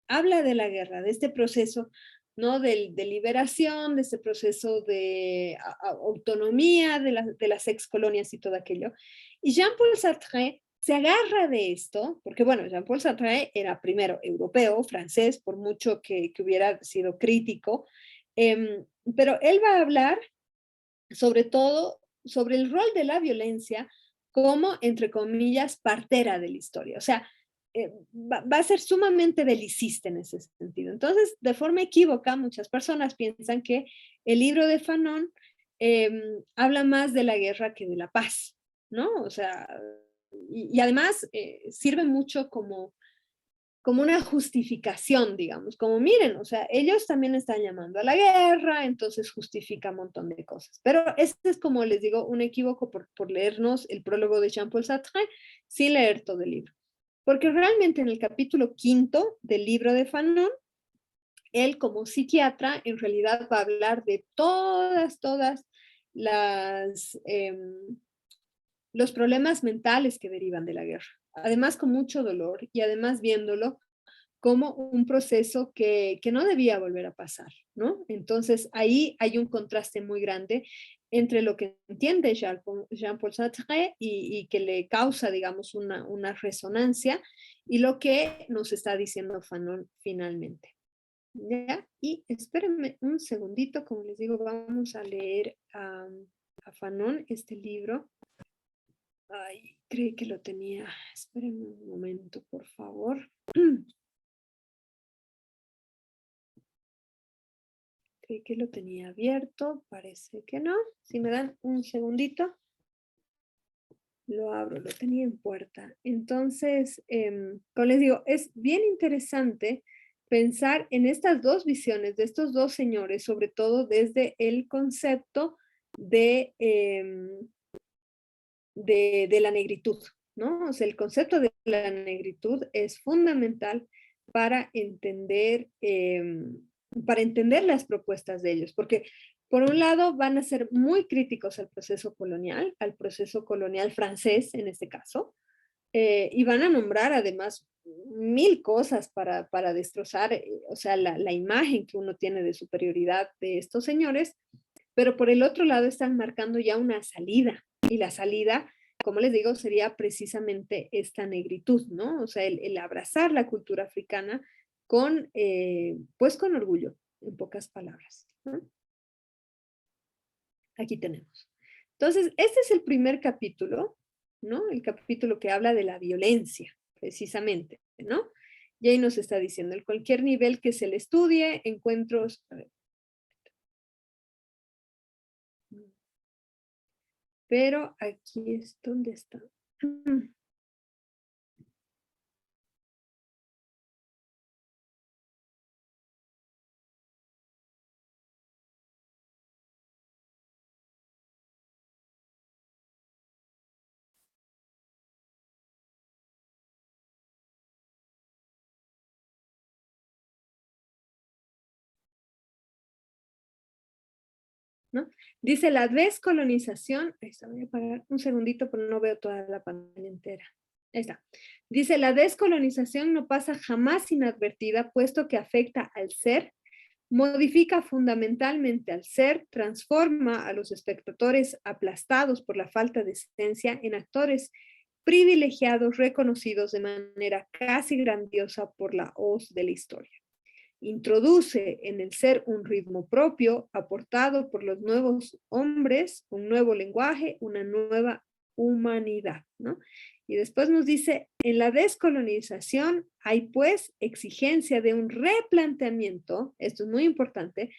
de este proceso, ¿no? De liberación, de este proceso de autonomía de las ex colonias y todo aquello. Y Jean-Paul Sartre se agarra de esto, porque bueno, Jean-Paul Sartre era primero europeo, francés, por mucho que hubiera sido crítico, pero él va a hablar sobre todo sobre el rol de la violencia como, entre comillas, partera de la historia. O sea, va a ser sumamente belicista en ese sentido. Entonces, de forma equívoca, muchas personas piensan que el libro de Fanon habla más de la guerra que de la paz, ¿no? O sea, y además sirve mucho como una justificación, digamos, como miren, o sea, ellos también están llamando a la guerra, entonces justifica un montón de cosas. Pero este es, como les digo, un equívoco por leernos el prólogo de Jean-Paul Sartre sin leer todo el libro. Porque realmente en el capítulo quinto del libro de Fanon, él como psiquiatra en realidad va a hablar de todas las, los problemas mentales que derivan de la guerra. Además con mucho dolor y además viéndolo como un proceso que no debía volver a pasar, ¿no? Entonces ahí hay un contraste muy grande entre lo que entiende Jean-Paul Sartre y que le causa, digamos, una resonancia y lo que nos está diciendo Fanon finalmente. ¿Ya? Y espérenme un segundito, como les digo, vamos a leer a Fanon este libro. Ay, creí que lo tenía. Espérenme un momento, por favor. Creí que lo tenía abierto, parece que no. Si me dan un segundito, lo abro, lo tenía en puerta. Entonces, como les digo, es bien interesante pensar en estas dos visiones de estos dos señores, sobre todo desde el concepto de, de la negritud, ¿no? O sea, el concepto de la negritud es fundamental para para entender las propuestas de ellos, porque por un lado van a ser muy críticos al proceso colonial francés en este caso, y van a nombrar además mil cosas para destrozar, o sea, la imagen que uno tiene de superioridad de estos señores, pero por el otro lado están marcando ya una salida, y la salida, como les digo, sería precisamente esta negritud, ¿no? O sea, el abrazar la cultura africana pues con orgullo, en pocas palabras, ¿no? Aquí tenemos. Entonces, este es el primer capítulo, ¿no? El capítulo que habla de la violencia, precisamente, ¿no? Y ahí nos está diciendo, en cualquier nivel que se le estudie, encuentros, a ver, pero aquí es donde está. ¿No? Dice la descolonización, ahí está, voy a parar un segundito, pero no veo toda la pantalla entera. Ahí está. Dice, la descolonización no pasa jamás inadvertida, puesto que afecta al ser, modifica fundamentalmente al ser, transforma a los espectadores aplastados por la falta de esencia en actores privilegiados reconocidos de manera casi grandiosa por la hoz de la historia. Introduce en el ser un ritmo propio aportado por los nuevos hombres, un nuevo lenguaje, una nueva humanidad, ¿no? Y después nos dice, en la descolonización hay pues exigencia de un replanteamiento, esto es muy importante,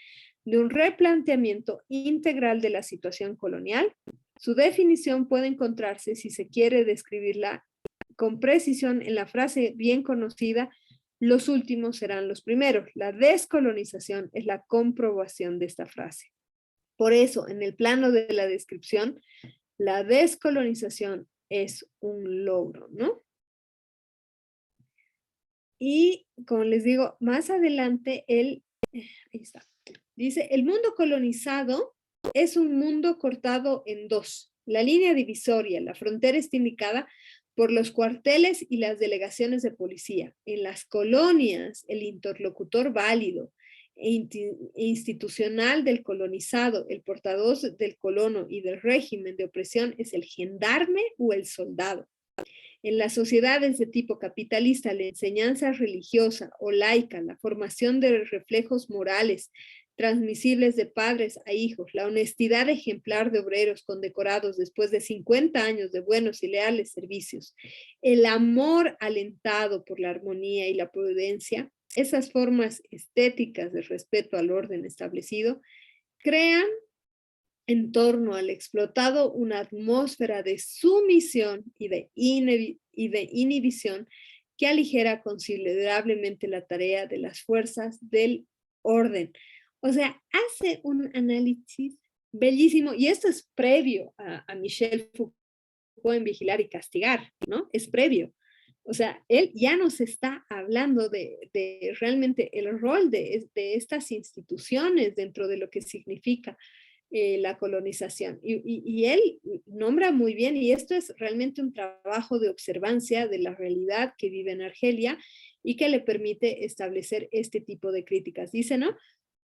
de un replanteamiento integral de la situación colonial. Su definición puede encontrarse, si se quiere describirla con precisión, en la frase bien conocida, los últimos serán los primeros. La descolonización es la comprobación de esta frase. Por eso, en el plano de la descripción, la descolonización es un logro, ¿no? Y como les digo, más adelante ahí está, dice, el mundo colonizado es un mundo cortado en dos. La línea divisoria, la frontera está indicada por los cuarteles y las delegaciones de policía. En las colonias, el interlocutor válido e institucional del colonizado, el portavoz del colono y del régimen de opresión es el gendarme o el soldado. En las sociedades de tipo capitalista, la enseñanza religiosa o laica, la formación de reflejos morales transmisibles de padres a hijos, la honestidad ejemplar de obreros condecorados después de 50 años de buenos y leales servicios, el amor alentado por la armonía y la prudencia, esas formas estéticas de respeto al orden establecido, crean en torno al explotado una atmósfera de sumisión y de inhibición que aligera considerablemente la tarea de las fuerzas del orden. O sea, hace un análisis bellísimo, y esto es previo a Michel Foucault en Vigilar y Castigar, ¿no? Es previo. O sea, él ya nos está hablando de realmente el rol de estas instituciones dentro de lo que significa la colonización. Y él nombra muy bien, y esto es realmente un trabajo de observancia de la realidad que vive en Argelia y que le permite establecer este tipo de críticas. Dice, ¿no?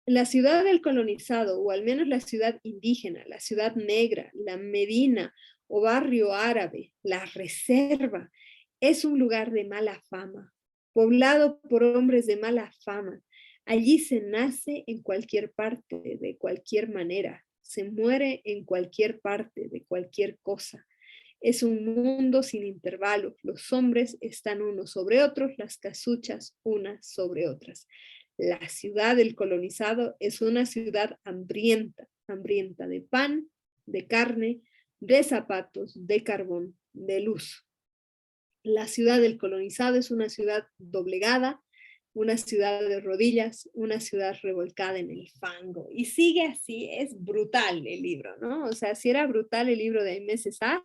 La ciudad del colonizado, o al menos la ciudad indígena, la ciudad negra, la Medina o barrio árabe, la reserva, es un lugar de mala fama, poblado por hombres de mala fama. Allí se nace en cualquier parte, de cualquier manera, se muere en cualquier parte, de cualquier cosa. Es un mundo sin intervalos, los hombres están unos sobre otros, las casuchas unas sobre otras. La ciudad del colonizado es una ciudad hambrienta, hambrienta de pan, de carne, de zapatos, de carbón, de luz. La ciudad del colonizado es una ciudad doblegada, una ciudad de rodillas, una ciudad revolcada en el fango. Y sigue así, es brutal el libro, ¿no? O sea, si era brutal el libro de Aimé Césaire,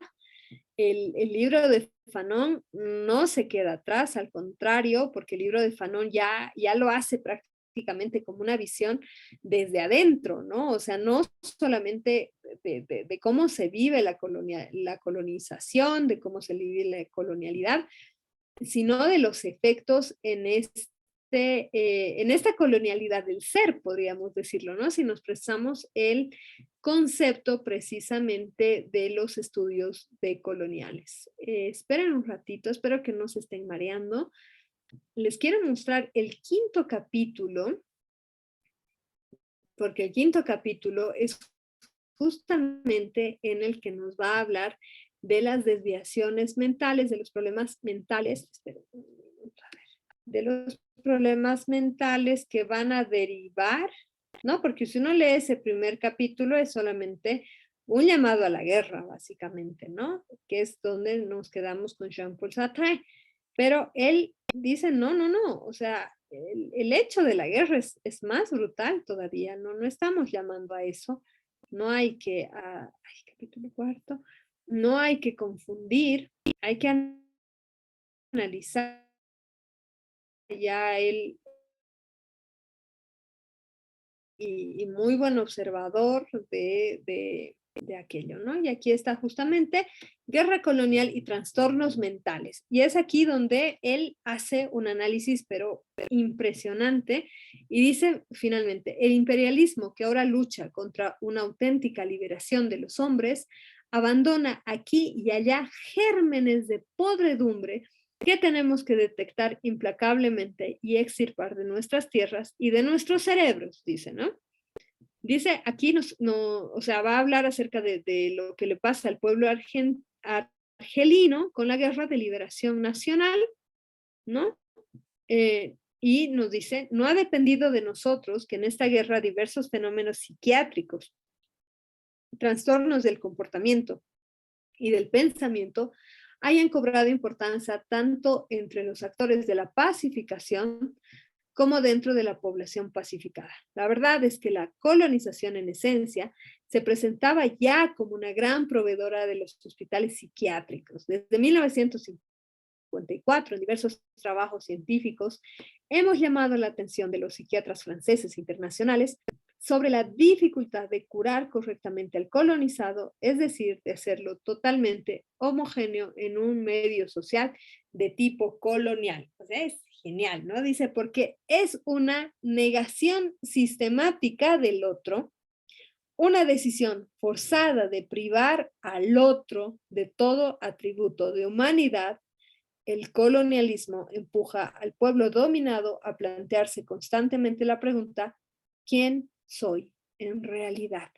el libro de Fanon no se queda atrás, al contrario, porque el libro de Fanon ya lo hace prácticamente como una visión desde adentro, ¿no? O sea, no solamente de cómo se vive la colonización, de cómo se vive la colonialidad, sino de los efectos en esta colonialidad del ser, podríamos decirlo, ¿no? Si nos prestamos el concepto precisamente de los estudios decoloniales. Esperen un ratito, espero que no se estén mareando. Les quiero mostrar el quinto capítulo, porque el quinto capítulo es justamente en el que nos va a hablar de las desviaciones mentales, de los problemas mentales, de los problemas mentales que van a derivar, ¿no? Porque si uno lee ese primer capítulo es solamente un llamado a la guerra, básicamente, ¿no? Que es donde nos quedamos con Jean-Paul Sartre. Pero él dice, no, no, no, o sea, el hecho de la guerra es más brutal todavía, no estamos llamando a eso, no hay que, capítulo cuarto, no hay que confundir, hay que analizar ya él y muy buen observador de aquello, ¿no? Y aquí está justamente guerra colonial y trastornos mentales. Y es aquí donde él hace un análisis, pero impresionante, y dice finalmente, el imperialismo que ahora lucha contra una auténtica liberación de los hombres, abandona aquí y allá gérmenes de podredumbre que tenemos que detectar implacablemente y extirpar de nuestras tierras y de nuestros cerebros, dice, ¿no? Dice, aquí o sea, va a hablar acerca de lo que le pasa al pueblo argelino con la guerra de liberación nacional, ¿no? Y nos dice, no ha dependido de nosotros que en esta guerra diversos fenómenos psiquiátricos, trastornos del comportamiento y del pensamiento hayan cobrado importancia tanto entre los actores de la pacificación como dentro de la población pacificada. La verdad es que la colonización en esencia se presentaba ya como una gran proveedora de los hospitales psiquiátricos. Desde 1954, en diversos trabajos científicos, hemos llamado la atención de los psiquiatras franceses internacionales sobre la dificultad de curar correctamente al colonizado, es decir, de hacerlo totalmente homogéneo en un medio social de tipo colonial. O sea, es genial, ¿no? Dice, porque es una negación sistemática del otro, una decisión forzada de privar al otro de todo atributo de humanidad. El colonialismo empuja al pueblo dominado a plantearse constantemente la pregunta, ¿quién soy en realidad?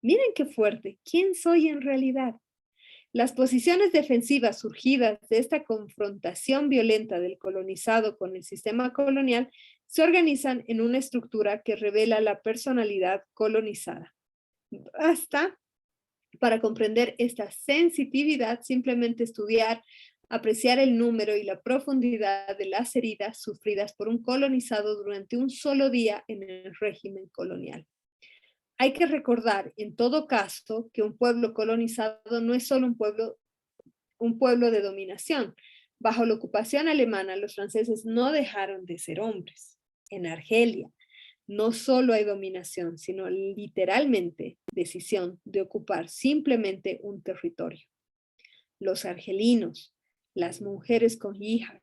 Miren qué fuerte, ¿quién soy en realidad? Las posiciones defensivas surgidas de esta confrontación violenta del colonizado con el sistema colonial se organizan en una estructura que revela la personalidad colonizada. Basta para comprender esta sensitividad simplemente estudiar, apreciar el número y la profundidad de las heridas sufridas por un colonizado durante un solo día en el régimen colonial. Hay que recordar, en todo caso, que un pueblo colonizado no es solo un pueblo de dominación. Bajo la ocupación alemana, los franceses no dejaron de ser hombres. En Argelia, no solo hay dominación, sino literalmente decisión de ocupar simplemente un territorio. Los argelinos, las mujeres con hijab,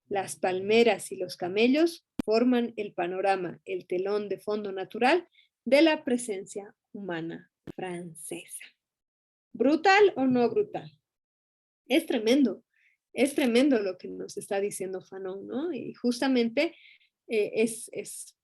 las palmeras y los camellos forman el panorama, el telón de fondo natural de la presencia humana francesa. ¿Brutal o no brutal? Es tremendo lo que nos está diciendo Fanon, ¿no? Y justamente es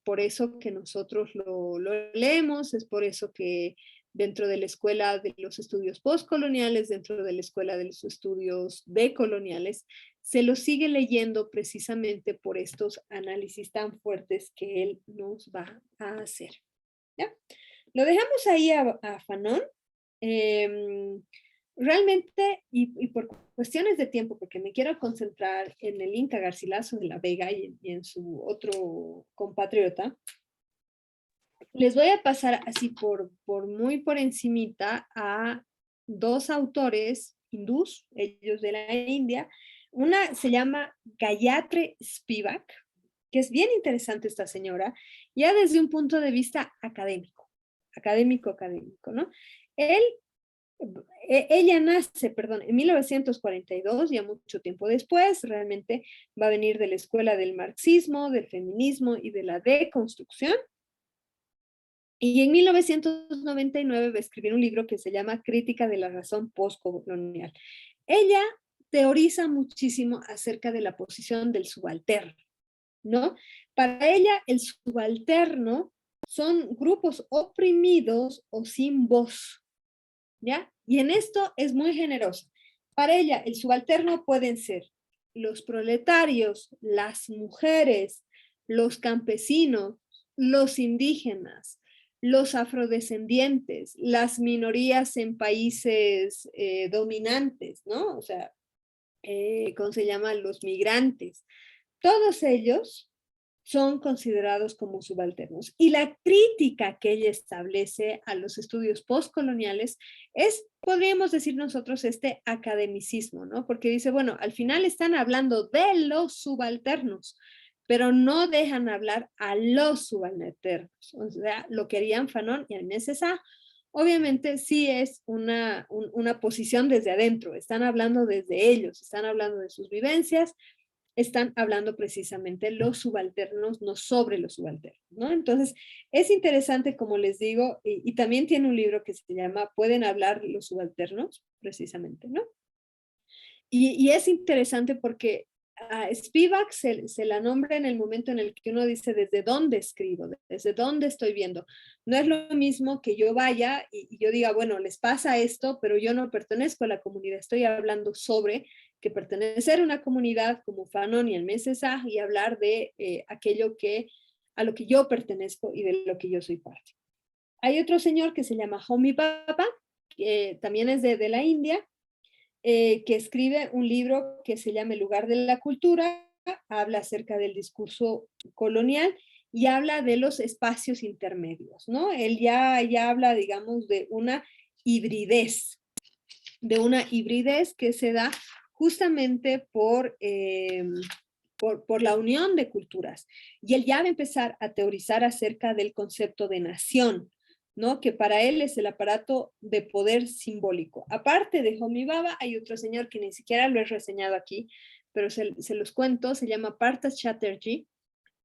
por eso que nosotros lo leemos, es por eso que dentro de la escuela de los estudios postcoloniales, dentro de la escuela de los estudios decoloniales, se lo sigue leyendo precisamente por estos análisis tan fuertes que él nos va a hacer. ¿Ya? Lo dejamos ahí a Fanon. Realmente, y por cuestiones de tiempo, porque me quiero concentrar en el Inca Garcilaso de la Vega y en su otro compatriota, les voy a pasar así muy por encimita a dos autores hindús, ellos de la India. Una se llama Gayatri Spivak, que es bien interesante esta señora, ya desde un punto de vista académico, ¿no? Ella nace, perdón, en 1942, ya mucho tiempo después, realmente va a venir de la escuela del marxismo, del feminismo y de la deconstrucción. Y en 1999 va a escribir un libro que se llama Crítica de la razón postcolonial. Ella teoriza muchísimo acerca de la posición del subalterno, ¿no? Para ella, el subalterno son grupos oprimidos o sin voz, ¿ya? Y en esto es muy generosa. Para ella, el subalterno pueden ser los proletarios, las mujeres, los campesinos, los indígenas, los afrodescendientes, las minorías en países dominantes, ¿no? O sea, ¿cómo se llaman? Los migrantes. Todos ellos son considerados como subalternos. Y la crítica que ella establece a los estudios postcoloniales es, podríamos decir nosotros, este academicismo, ¿no? Porque dice, bueno, al final están hablando de los subalternos, pero no dejan hablar a los subalternos. O sea, lo querían Fanon y Aimé Césaire obviamente sí es una posición desde adentro, están hablando desde ellos, están hablando de sus vivencias, están hablando precisamente los subalternos, no sobre los subalternos, ¿no? Entonces, es interesante, como les digo, y también tiene un libro que se llama ¿Pueden hablar los subalternos? Precisamente, ¿no? Y es interesante porque a Spivak se la nombra en el momento en el que uno dice desde dónde escribo, desde dónde estoy viendo. No es lo mismo que yo vaya y yo diga, bueno, les pasa esto, pero yo no pertenezco a la comunidad. Estoy hablando sobre que pertenecer a una comunidad como Fanon y el Mesesá y hablar de aquello a lo que yo pertenezco y de lo que yo soy parte. Hay otro señor que se llama Homi Bhabha, que también es de la India, que escribe un libro que se llama El lugar de la cultura, habla acerca del discurso colonial y habla de los espacios intermedios, ¿no? Él ya habla, digamos, de una hibridez que se da justamente por la unión de culturas. Y él ya va a empezar a teorizar acerca del concepto de nación, ¿no? Que para él es el aparato de poder simbólico. Aparte de Homi Bhabha, hay otro señor que ni siquiera lo he reseñado aquí, pero se los cuento, se llama Parth Chatterjee,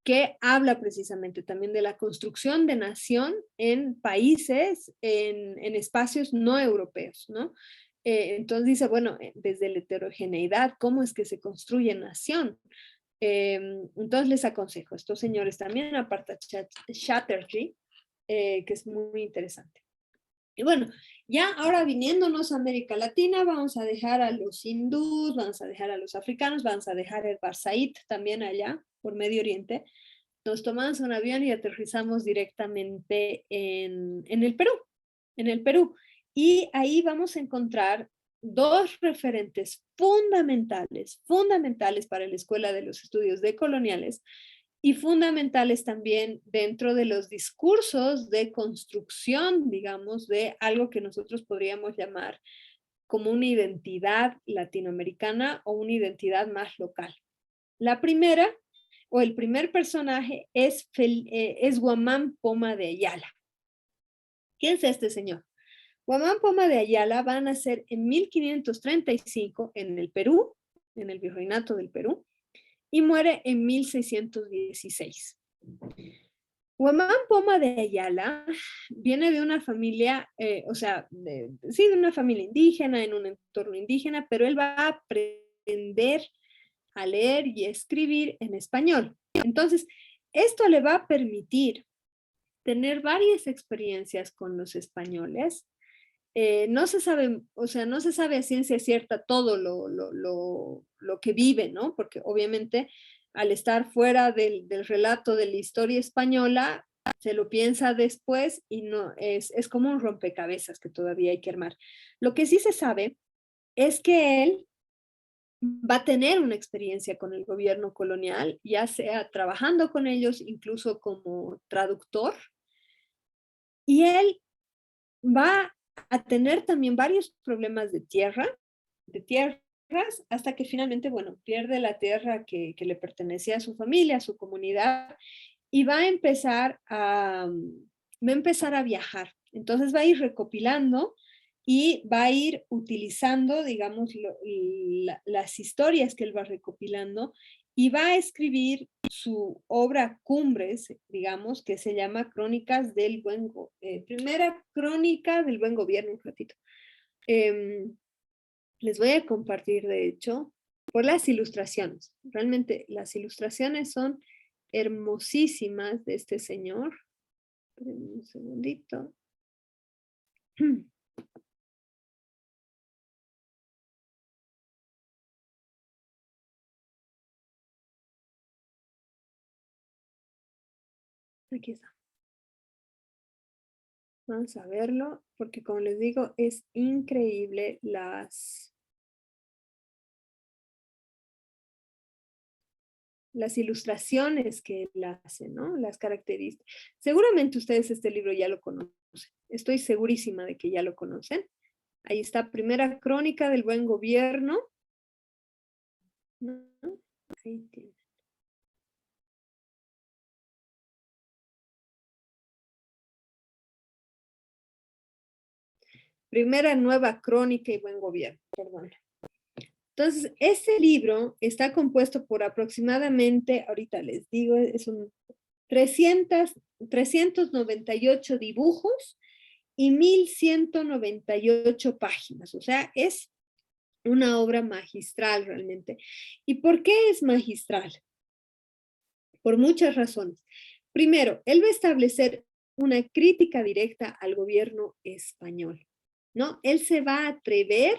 que habla precisamente también de la construcción de nación en países, en espacios no europeos, ¿no? Entonces dice, bueno, desde la heterogeneidad, ¿cómo es que se construye nación? Entonces les aconsejo, estos señores también, aparte Chatterjee, que es muy interesante. Y bueno, ya ahora viniéndonos a América Latina, vamos a dejar a los hindús, vamos a dejar a los africanos, vamos a dejar el Barsaid también allá por Medio Oriente. Nos tomamos un avión y aterrizamos directamente en el Perú, en el Perú. Y ahí vamos a encontrar dos referentes fundamentales para la Escuela de los Estudios Decoloniales y fundamentales también dentro de los discursos de construcción, digamos, de algo que nosotros podríamos llamar como una identidad latinoamericana o una identidad más local. La primera, o el primer personaje, es Guamán Poma de Ayala. ¿Quién es este señor? Guamán Poma de Ayala va a nacer en 1535 en el Perú, en el Virreinato del Perú, y muere en 1616. Guamán Poma de Ayala viene de una familia, o sea, sí, de una familia indígena, en un entorno indígena, pero él va a aprender a leer y escribir en español. Entonces, esto le va a permitir tener varias experiencias con los españoles. No se sabe, o sea, no se sabe a ciencia cierta todo lo que vive, ¿no? Porque obviamente al estar fuera del relato de la historia española, se lo piensa después y no es como un rompecabezas que todavía hay que armar. Lo que sí se sabe es que él va a tener una experiencia con el gobierno colonial, ya sea trabajando con ellos, incluso como traductor, y él va a tener también varios problemas de tierras, hasta que finalmente, bueno, pierde la tierra que le pertenecía a su familia, a su comunidad, y va a empezar a viajar. Entonces va a ir recopilando y va a ir utilizando, digamos, las historias que él va recopilando y va a escribir su obra cumbres, digamos, que se llama Primera Crónica del Buen Gobierno, un ratito. Les voy a compartir, de hecho, por las ilustraciones. Realmente las ilustraciones son hermosísimas de este señor. Espérenme un segundito. Aquí está. Vamos a verlo, porque como les digo, es increíble las ilustraciones que él hace, ¿no? Las características. Seguramente ustedes este libro ya lo conocen. Estoy segurísima de que ya lo conocen. Ahí está, Primera Crónica del Buen Gobierno. ¿No? Ahí tiene. Primera nueva crónica y buen gobierno, perdón. Entonces, este libro está compuesto por aproximadamente, ahorita les digo, es un 398 dibujos y 1198 páginas. O sea, es una obra magistral realmente. ¿Y por qué es magistral? Por muchas razones. Primero, él va a establecer una crítica directa al gobierno español, ¿no? Él se va a atrever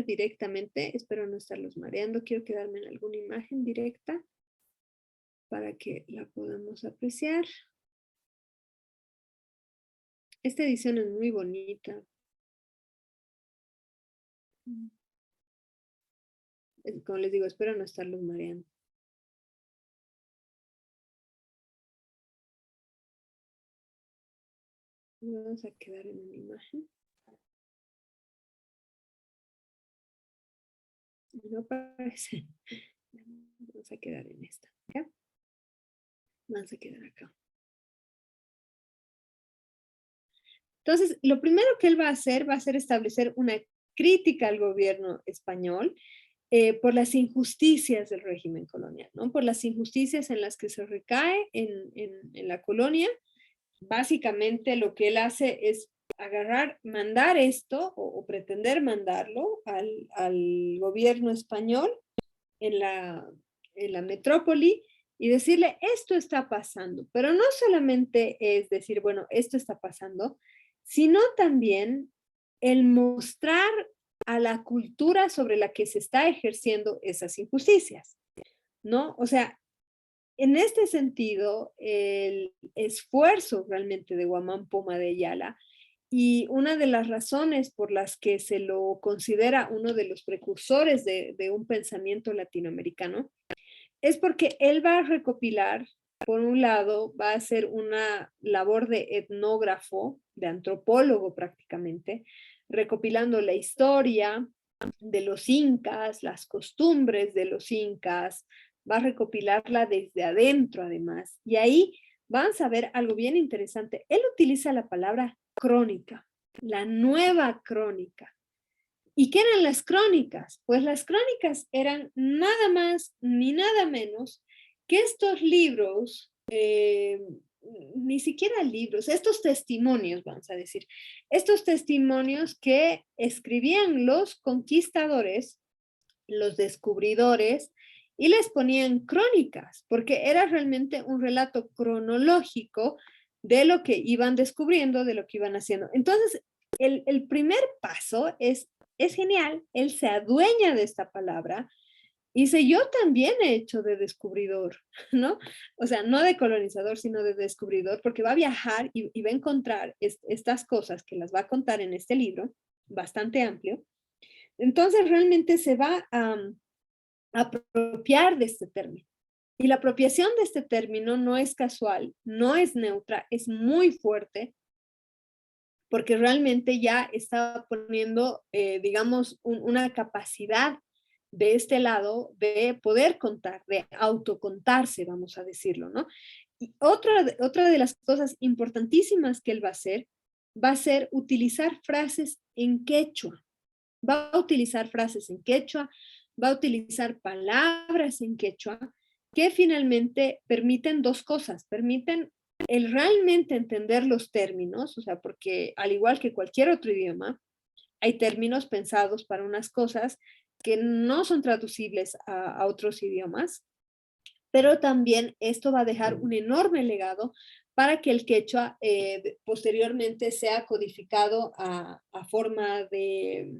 directamente, espero no estarlos mareando, quiero quedarme en alguna imagen directa para que la podamos apreciar. Esta edición es muy bonita. Como les digo, espero no estarlos mareando. Vamos a quedar en una imagen. No parece. Vamos a quedar en esta. ¿Ya? Vamos a quedar acá. Entonces, lo primero que él va a ser establecer una crítica al gobierno español por las injusticias del régimen colonial, ¿no? Por las injusticias en las que se recae en la colonia. Básicamente lo que él hace es mandar esto o pretender mandarlo al gobierno español en la metrópoli y decirle, esto está pasando, pero no solamente es decir, bueno, esto está pasando, sino también el mostrar a la cultura sobre la que se está ejerciendo esas injusticias, ¿no? O sea, en este sentido, el esfuerzo realmente de Guamán Poma de Ayala y una de las razones por las que se lo considera uno de los precursores de un pensamiento latinoamericano es porque él va a recopilar, por un lado, va a hacer una labor de etnógrafo, de antropólogo prácticamente, recopilando la historia de los incas, las costumbres de los incas, va a recopilarla desde adentro además. Y ahí van a ver algo bien interesante. Él utiliza la palabra crónica, la nueva crónica. ¿Y qué eran las crónicas? Pues las crónicas eran nada más ni nada menos que estos libros, ni siquiera libros, estos testimonios, vamos a decir, estos testimonios que escribían los conquistadores, los descubridores, y les ponían crónicas, porque era realmente un relato cronológico de lo que iban descubriendo, de lo que iban haciendo. Entonces, el primer paso es genial, él se adueña de esta palabra y dice, yo también he hecho de descubridor, ¿no? O sea, no de colonizador, sino de descubridor, porque va a viajar y va a encontrar estas cosas que las va a contar en este libro, bastante amplio. Entonces, realmente se va a apropiar de este término. Y la apropiación de este término no es casual, no es neutra, es muy fuerte, porque realmente ya está poniendo, digamos, una capacidad de este lado de poder contar, de autocontarse, vamos a decirlo, ¿no? Y otra de las cosas importantísimas que él va a ser utilizar frases en quechua. Va a utilizar frases en quechua, va a utilizar palabras en quechua que finalmente permiten dos cosas, permiten el realmente entender los términos, o sea, porque al igual que cualquier otro idioma, hay términos pensados para unas cosas que no son traducibles a otros idiomas, pero también esto va a dejar un enorme legado para que el quechua posteriormente sea codificado a forma de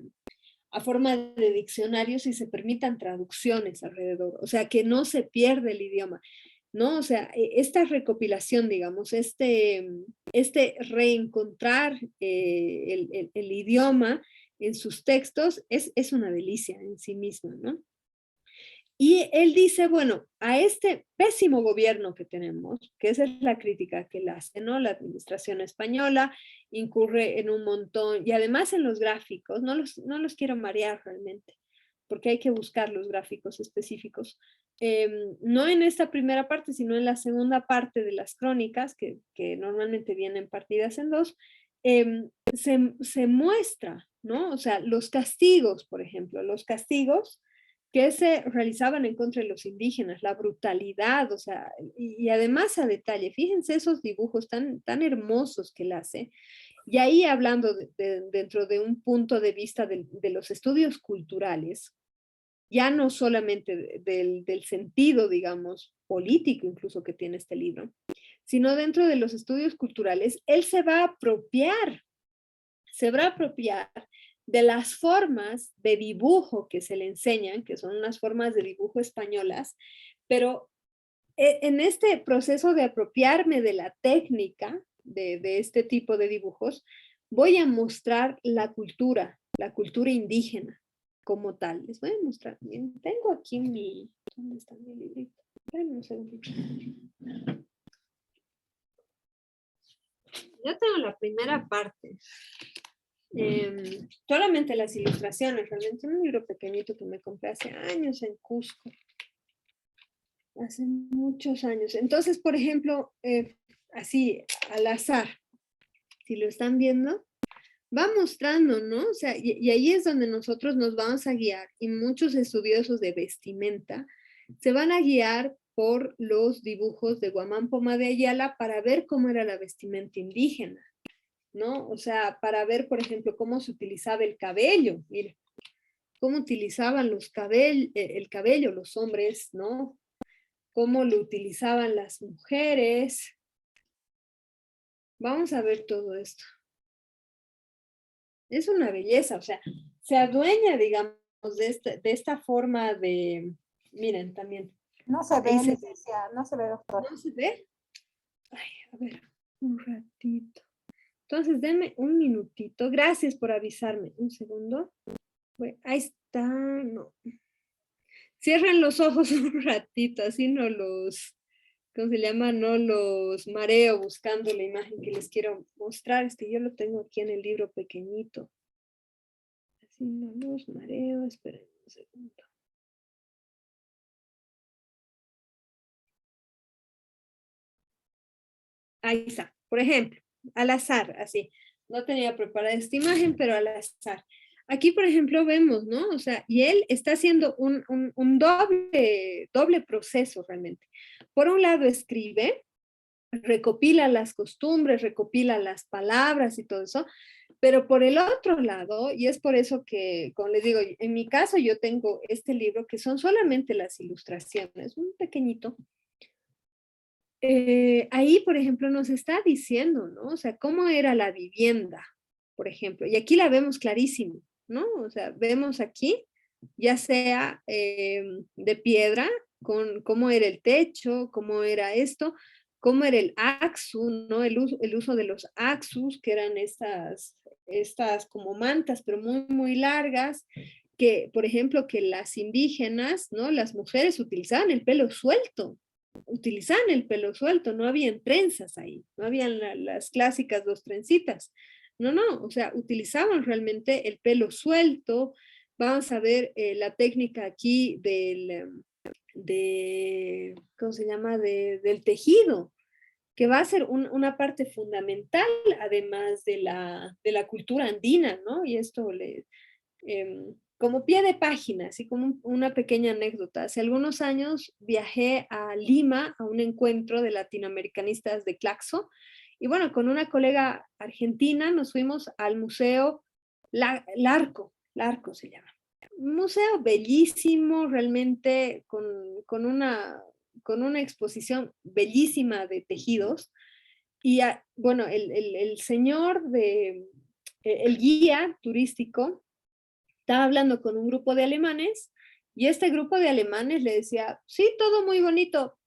diccionarios y se permitan traducciones alrededor, o sea, que no se pierda el idioma, ¿no? O sea, esta recopilación, digamos, este reencontrar el idioma en sus textos es una delicia en sí misma, ¿no? Y él dice, bueno, a este pésimo gobierno que tenemos, que esa es la crítica que le hace, ¿no? La administración española incurre en un montón, y además en los gráficos, no los quiero marear realmente, porque hay que buscar los gráficos específicos. No en esta primera parte, sino en la segunda parte de las crónicas, que normalmente vienen partidas en dos, se muestra, ¿no? O sea, los castigos, por ejemplo, los castigos que se realizaban en contra de los indígenas, la brutalidad, o sea, y además a detalle, fíjense esos dibujos tan hermosos que él hace, y ahí hablando dentro de un punto de vista de los estudios culturales, ya no solamente del sentido, digamos, político incluso que tiene este libro, sino dentro de los estudios culturales, él se va a apropiar de las formas de dibujo que se le enseñan, que son unas formas de dibujo españolas, pero en este proceso de apropiarme de la técnica de este tipo de dibujos, voy a mostrar la cultura indígena como tal. Les voy a mostrar. Bien, tengo aquí ¿dónde está mi librito? Espérenme un segundito. Yo tengo la primera parte. Solamente las ilustraciones, realmente un libro pequeñito que me compré hace años en Cusco. Hace muchos años. Entonces, por ejemplo, así, al azar, si lo están viendo, va mostrando, ¿no? O sea, y ahí es donde nosotros nos vamos a guiar, y muchos estudiosos de vestimenta se van a guiar por los dibujos de Guamán Poma de Ayala para ver cómo era la vestimenta indígena, ¿no? O sea, para ver, por ejemplo, cómo se utilizaba el cabello, mire, cómo utilizaban el cabello los hombres, ¿no? Cómo lo utilizaban las mujeres. Vamos a ver todo esto. Es una belleza, o sea, se adueña, digamos, de esta forma de, miren, también. No se ve, licenciada, no se ve, doctora. ¿No se ve? Ay, a ver, un ratito. Entonces, denme un minutito. Gracias por avisarme. Un segundo. Ahí está, no. Cierren los ojos un ratito, así no los, ¿cómo se llama? No los mareo buscando la imagen que les quiero mostrar. Es que yo lo tengo aquí en el libro pequeñito. Así no los mareo. Esperen un segundo. Ahí está. Por ejemplo, al azar, así. No tenía preparada esta imagen, pero al azar. Aquí, por ejemplo, vemos, ¿no? O sea, y él está haciendo un doble proceso realmente. Por un lado, escribe, recopila las costumbres, recopila las palabras y todo eso, pero por el otro lado, y es por eso que, como les digo, en mi caso yo tengo este libro que son solamente las ilustraciones, un pequeñito. Ahí, por ejemplo, nos está diciendo, ¿no? O sea, cómo era la vivienda, por ejemplo, y aquí la vemos clarísimo, ¿no? O sea, vemos aquí, ya sea de piedra, con cómo era el techo, cómo era esto, cómo era el axu, ¿no? El uso de los axus, que eran estas como mantas, pero muy largas, que, por ejemplo, que las indígenas, ¿no? Las mujeres utilizaban el pelo suelto, utilizaban el pelo suelto, no habían trenzas ahí, no habían las clásicas dos trencitas. No, o sea, utilizaban realmente el pelo suelto. Vamos a ver la técnica aquí ¿cómo se llama? Del tejido, que va a ser una parte fundamental, además de la cultura andina, ¿no? Y esto como pie de página, así como una pequeña anécdota. Hace algunos años viajé a Lima a un encuentro de latinoamericanistas de Claxo, y bueno, con una colega argentina nos fuimos al museo Larco se llama. Un museo bellísimo, realmente con una exposición bellísima de tejidos. Y bueno, el señor el guía turístico estaba hablando con un grupo de alemanes, y este grupo de alemanes le decía, sí, todo muy bonito,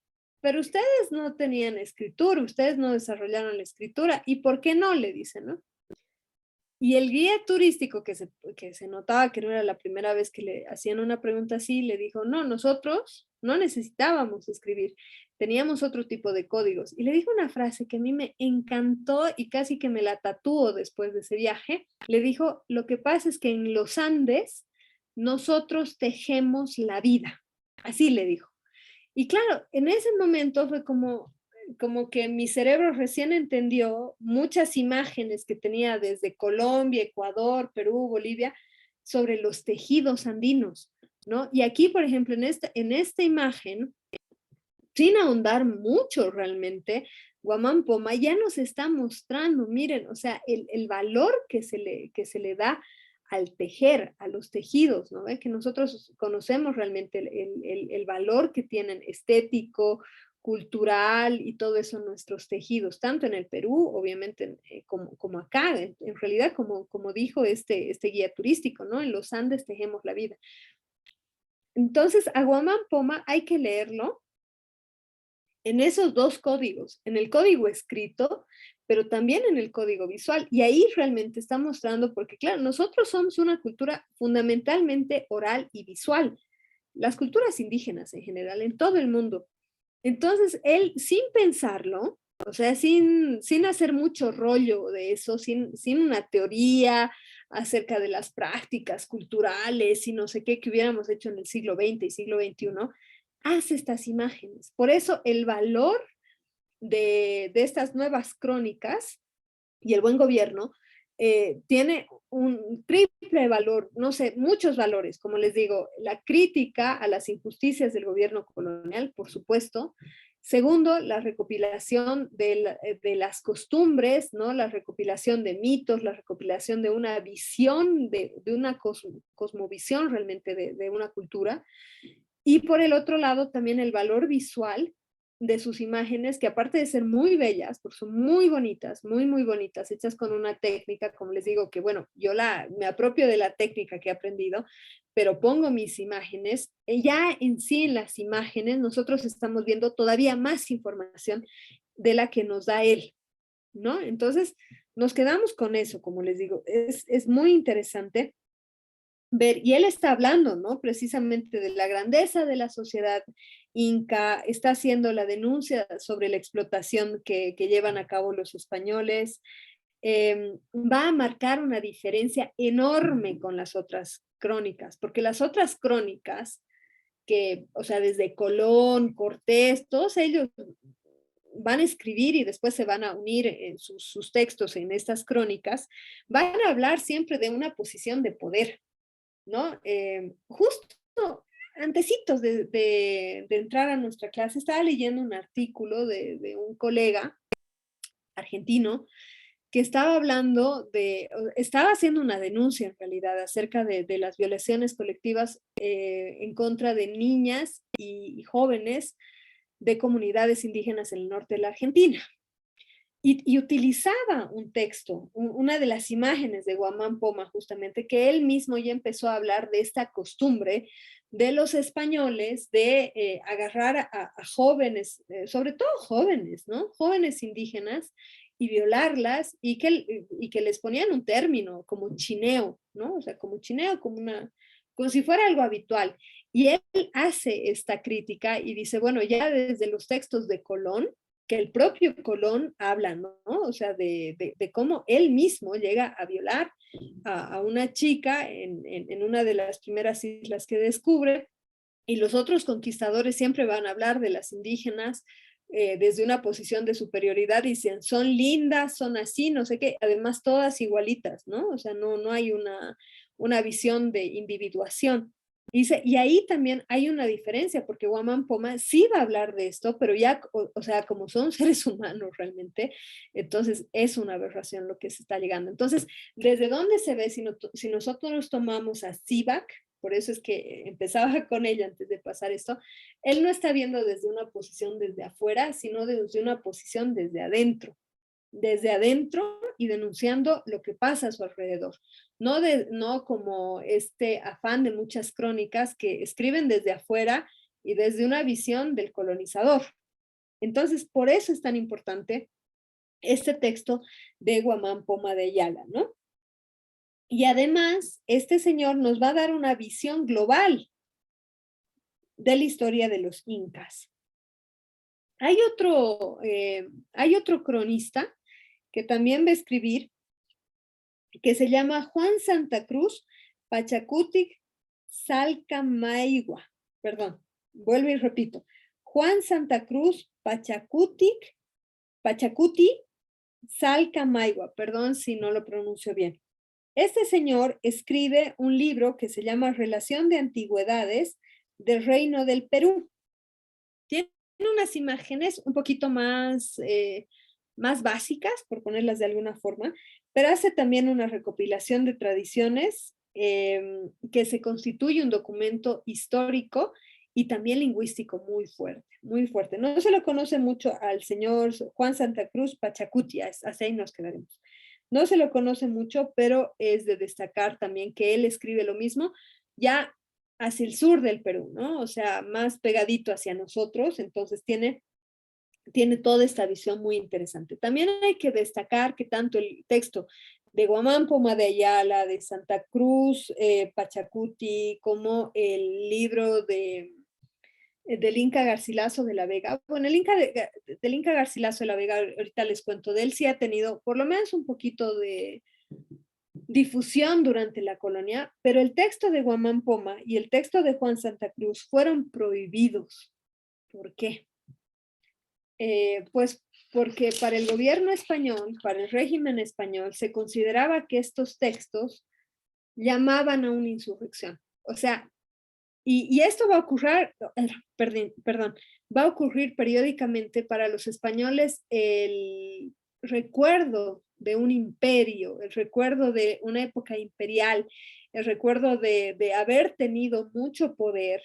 pero ustedes no tenían escritura, ustedes no desarrollaron la escritura, ¿y por qué no? Le dicen, ¿no? Y el guía turístico, que se notaba que no era la primera vez que le hacían una pregunta así, le dijo, no, nosotros no necesitábamos escribir, teníamos otro tipo de códigos. Y le dijo una frase que a mí me encantó y casi que me la tatúo después de ese viaje. Le dijo, lo que pasa es que en los Andes nosotros tejemos la vida. Así le dijo. Y claro, en ese momento fue como, como que mi cerebro recién entendió muchas imágenes que tenía desde Colombia, Ecuador, Perú, Bolivia, sobre los tejidos andinos, ¿no? Y aquí, por ejemplo, en esta imagen, sin ahondar mucho realmente, Guamán Poma ya nos está mostrando, miren, o sea, el valor que se le da al tejer, a los tejidos, ¿no? Que nosotros conocemos realmente el valor que tienen estético, cultural y todo eso en nuestros tejidos, tanto en el Perú, obviamente, como acá, en realidad, como dijo este guía turístico, ¿no? En los Andes tejemos la vida. Entonces, a Guamán Poma hay que leerlo en esos dos códigos, en el código escrito, pero también en el código visual. Y ahí realmente está mostrando, porque claro, nosotros somos una cultura fundamentalmente oral y visual, las culturas indígenas en general, en todo el mundo. Entonces, él, sin pensarlo, o sea, sin hacer mucho rollo de eso, sin una teoría acerca de las prácticas culturales y no sé qué que hubiéramos hecho en el siglo XX y siglo XXI, hace estas imágenes. Por eso el valor de estas nuevas crónicas y el buen gobierno tiene un triple valor, no sé, muchos valores, como les digo, la crítica a las injusticias del gobierno colonial, por supuesto. Segundo, la recopilación de las costumbres, ¿no? La recopilación de mitos, la recopilación de una visión, de una cosmovisión realmente de una cultura. Y por el otro lado, también el valor visual de sus imágenes, que aparte de ser muy bellas, porque son muy bonitas, muy bonitas, hechas con una técnica, como les digo, que bueno, me apropio de la técnica que he aprendido, pero pongo mis imágenes, ya en sí en las imágenes nosotros estamos viendo todavía más información de la que nos da él, ¿no? Entonces, nos quedamos con eso, como les digo, es muy interesante ver, y él está hablando, ¿no? Precisamente de la grandeza de la sociedad inca, está haciendo la denuncia sobre la explotación que llevan a cabo los españoles, va a marcar una diferencia enorme con las otras crónicas, porque las otras crónicas, que, o sea, desde Colón, Cortés, todos ellos van a escribir y después se van a unir en sus textos en estas crónicas, van a hablar siempre de una posición de poder, ¿no? Justo antecitos de entrar a nuestra clase, estaba leyendo un artículo de un colega argentino que estaba hablando estaba haciendo una denuncia en realidad acerca de las violaciones colectivas en contra de niñas y jóvenes de comunidades indígenas en el norte de la Argentina. Y utilizaba un texto, una de las imágenes de Guamán Poma, justamente, que él mismo ya empezó a hablar de esta costumbre de los españoles de agarrar a jóvenes, sobre todo jóvenes, ¿no? Jóvenes indígenas y violarlas y que les ponían un término como chineo, ¿no? O sea, como chineo, como si fuera algo habitual. Y él hace esta crítica y dice, bueno, ya desde los textos de Colón, que el propio Colón habla, ¿no? O sea, de cómo él mismo llega a violar a una chica en una de las primeras islas que descubre, y los otros conquistadores siempre van a hablar de las indígenas desde una posición de superioridad, dicen, son lindas, son así, no sé qué, además todas igualitas, ¿no? O sea, no hay una visión de individuación. Y ahí también hay una diferencia, porque Guamán Poma sí va a hablar de esto, pero ya, o sea, como son seres humanos realmente, entonces es una aberración lo que se está llegando. Entonces, ¿desde dónde se ve si nosotros tomamos a Sivak? Por eso es que empezaba con ella antes de pasar esto, él no está viendo desde una posición desde afuera, sino desde una posición desde adentro y denunciando lo que pasa a su alrededor. No como este afán de muchas crónicas que escriben desde afuera y desde una visión del colonizador. Entonces, por eso es tan importante este texto de Guamán Poma de Ayala, ¿no? Y además, este señor nos va a dar una visión global de la historia de los incas. Hay otro cronista que también va a escribir, que se llama Juan Santa Cruz Pachacutic Salcamaigua. Perdón, vuelvo y repito. Juan Santa Cruz Pachacutic Pachacuti Salcamayhua, perdón si no lo pronuncio bien. Este señor escribe un libro que se llama Relación de Antigüedades del Reino del Perú. Tiene unas imágenes un poquito más básicas, por ponerlas de alguna forma, pero hace también una recopilación de tradiciones que se constituye un documento histórico y también lingüístico muy fuerte, muy fuerte. No se lo conoce mucho al señor Juan Santa Cruz Pachacuti, así ahí nos quedaremos. No se lo conoce mucho, pero es de destacar también que él escribe lo mismo, ya hacia el sur del Perú, ¿no? O sea, más pegadito hacia nosotros, entonces tiene toda esta visión muy interesante. También hay que destacar que tanto el texto de Guamán Poma de Ayala, de Santa Cruz, Pachacuti, como el libro del Inca Garcilaso de la Vega. Bueno, del Inca Garcilaso de la Vega, ahorita les cuento, de él sí ha tenido por lo menos un poquito de difusión durante la colonia, pero el texto de Guamán Poma y el texto de Juan Santa Cruz fueron prohibidos. ¿Por qué? Pues porque para el gobierno español, para el régimen español, se consideraba que estos textos llamaban a una insurrección. O sea, y esto va a ocurrir, perdón, va a ocurrir periódicamente para los españoles el recuerdo de un imperio, el recuerdo de una época imperial, el recuerdo de haber tenido mucho poder,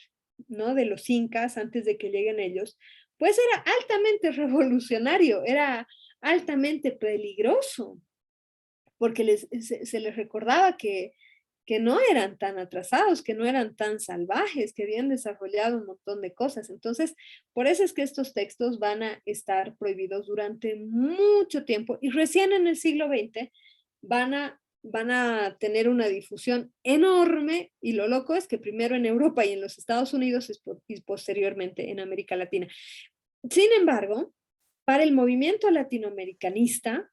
¿no? De los incas antes de que lleguen ellos, pues era altamente revolucionario, era altamente peligroso, porque se les recordaba que no eran tan atrasados, que no eran tan salvajes, que habían desarrollado un montón de cosas. Entonces, por eso es que estos textos van a estar prohibidos durante mucho tiempo y recién en el siglo XX van a tener una difusión enorme y lo loco es que primero en Europa y en los Estados Unidos y posteriormente en América Latina. Sin embargo, para el movimiento latinoamericanista,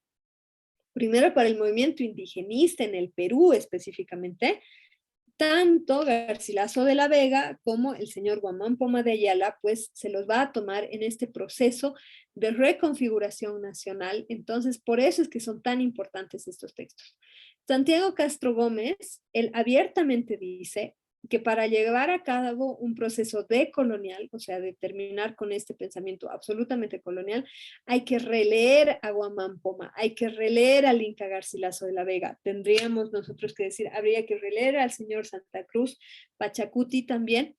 primero para el movimiento indigenista en el Perú específicamente, tanto Garcilaso de la Vega como el señor Guamán Poma de Ayala, pues se los va a tomar en este proceso de reconfiguración nacional. Entonces, por eso es que son tan importantes estos textos. Santiago Castro Gómez, él abiertamente dice que para llevar a cabo un proceso decolonial, o sea, de terminar con este pensamiento absolutamente colonial, hay que releer a Guamán Poma, hay que releer al Inca Garcilaso de la Vega. Tendríamos nosotros que decir, habría que releer al señor Santa Cruz Pachacuti también,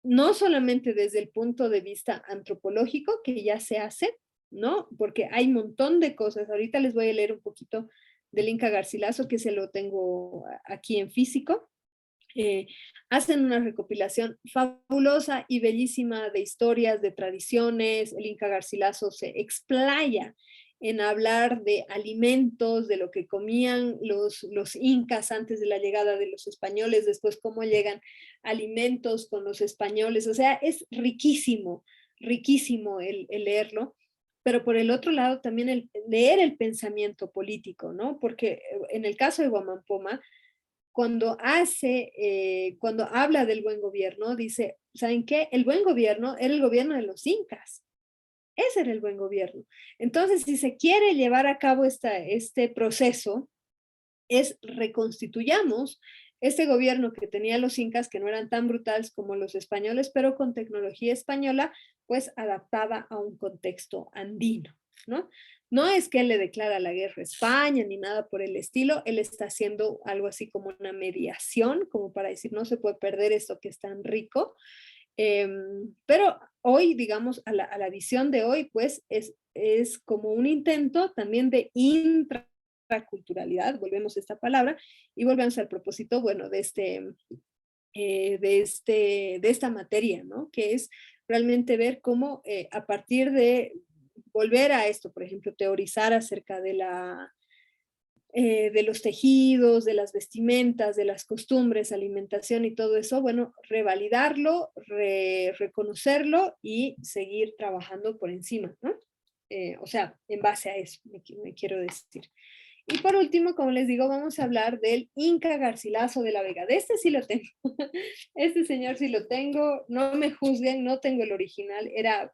no solamente desde el punto de vista antropológico, que ya se hace, ¿no? Porque hay un montón de cosas. Ahorita les voy a leer un poquito del Inca Garcilaso, que se lo tengo aquí en físico. Hacen una recopilación fabulosa y bellísima de historias, de tradiciones. El Inca Garcilaso se explaya en hablar de alimentos, de lo que comían los incas antes de la llegada de los españoles, después cómo llegan alimentos con los españoles. O sea, es riquísimo, riquísimo el leerlo. Pero por el otro lado también el leer el pensamiento político, ¿no? Porque en el caso de Guamán Poma, cuando habla del buen gobierno, dice, ¿saben qué? El buen gobierno era el gobierno de los incas. Ese era el buen gobierno. Entonces, si se quiere llevar a cabo este proceso, es reconstituyamos este gobierno que tenía los incas, que no eran tan brutales como los españoles, pero con tecnología española, pues adaptada a un contexto andino, ¿no? No es que él le declara la guerra a España ni nada por el estilo, él está haciendo algo así como una mediación, como para decir, no se puede perder esto que es tan rico, pero hoy, digamos, a la visión de hoy, pues es como un intento también de intraculturalidad, volvemos a esta palabra, y volvemos al propósito, bueno, de esta materia, ¿no? Que es realmente ver cómo a partir de volver a esto, por ejemplo, teorizar acerca de los tejidos, de las vestimentas, de las costumbres, alimentación y todo eso, bueno, revalidarlo, reconocerlo y seguir trabajando por encima, ¿no? O sea, en base a eso, me quiero decir. Y por último, como les digo, vamos a hablar del Inca Garcilaso de la Vega. De este sí lo tengo. Este señor sí lo tengo. No me juzguen, no tengo el original. Era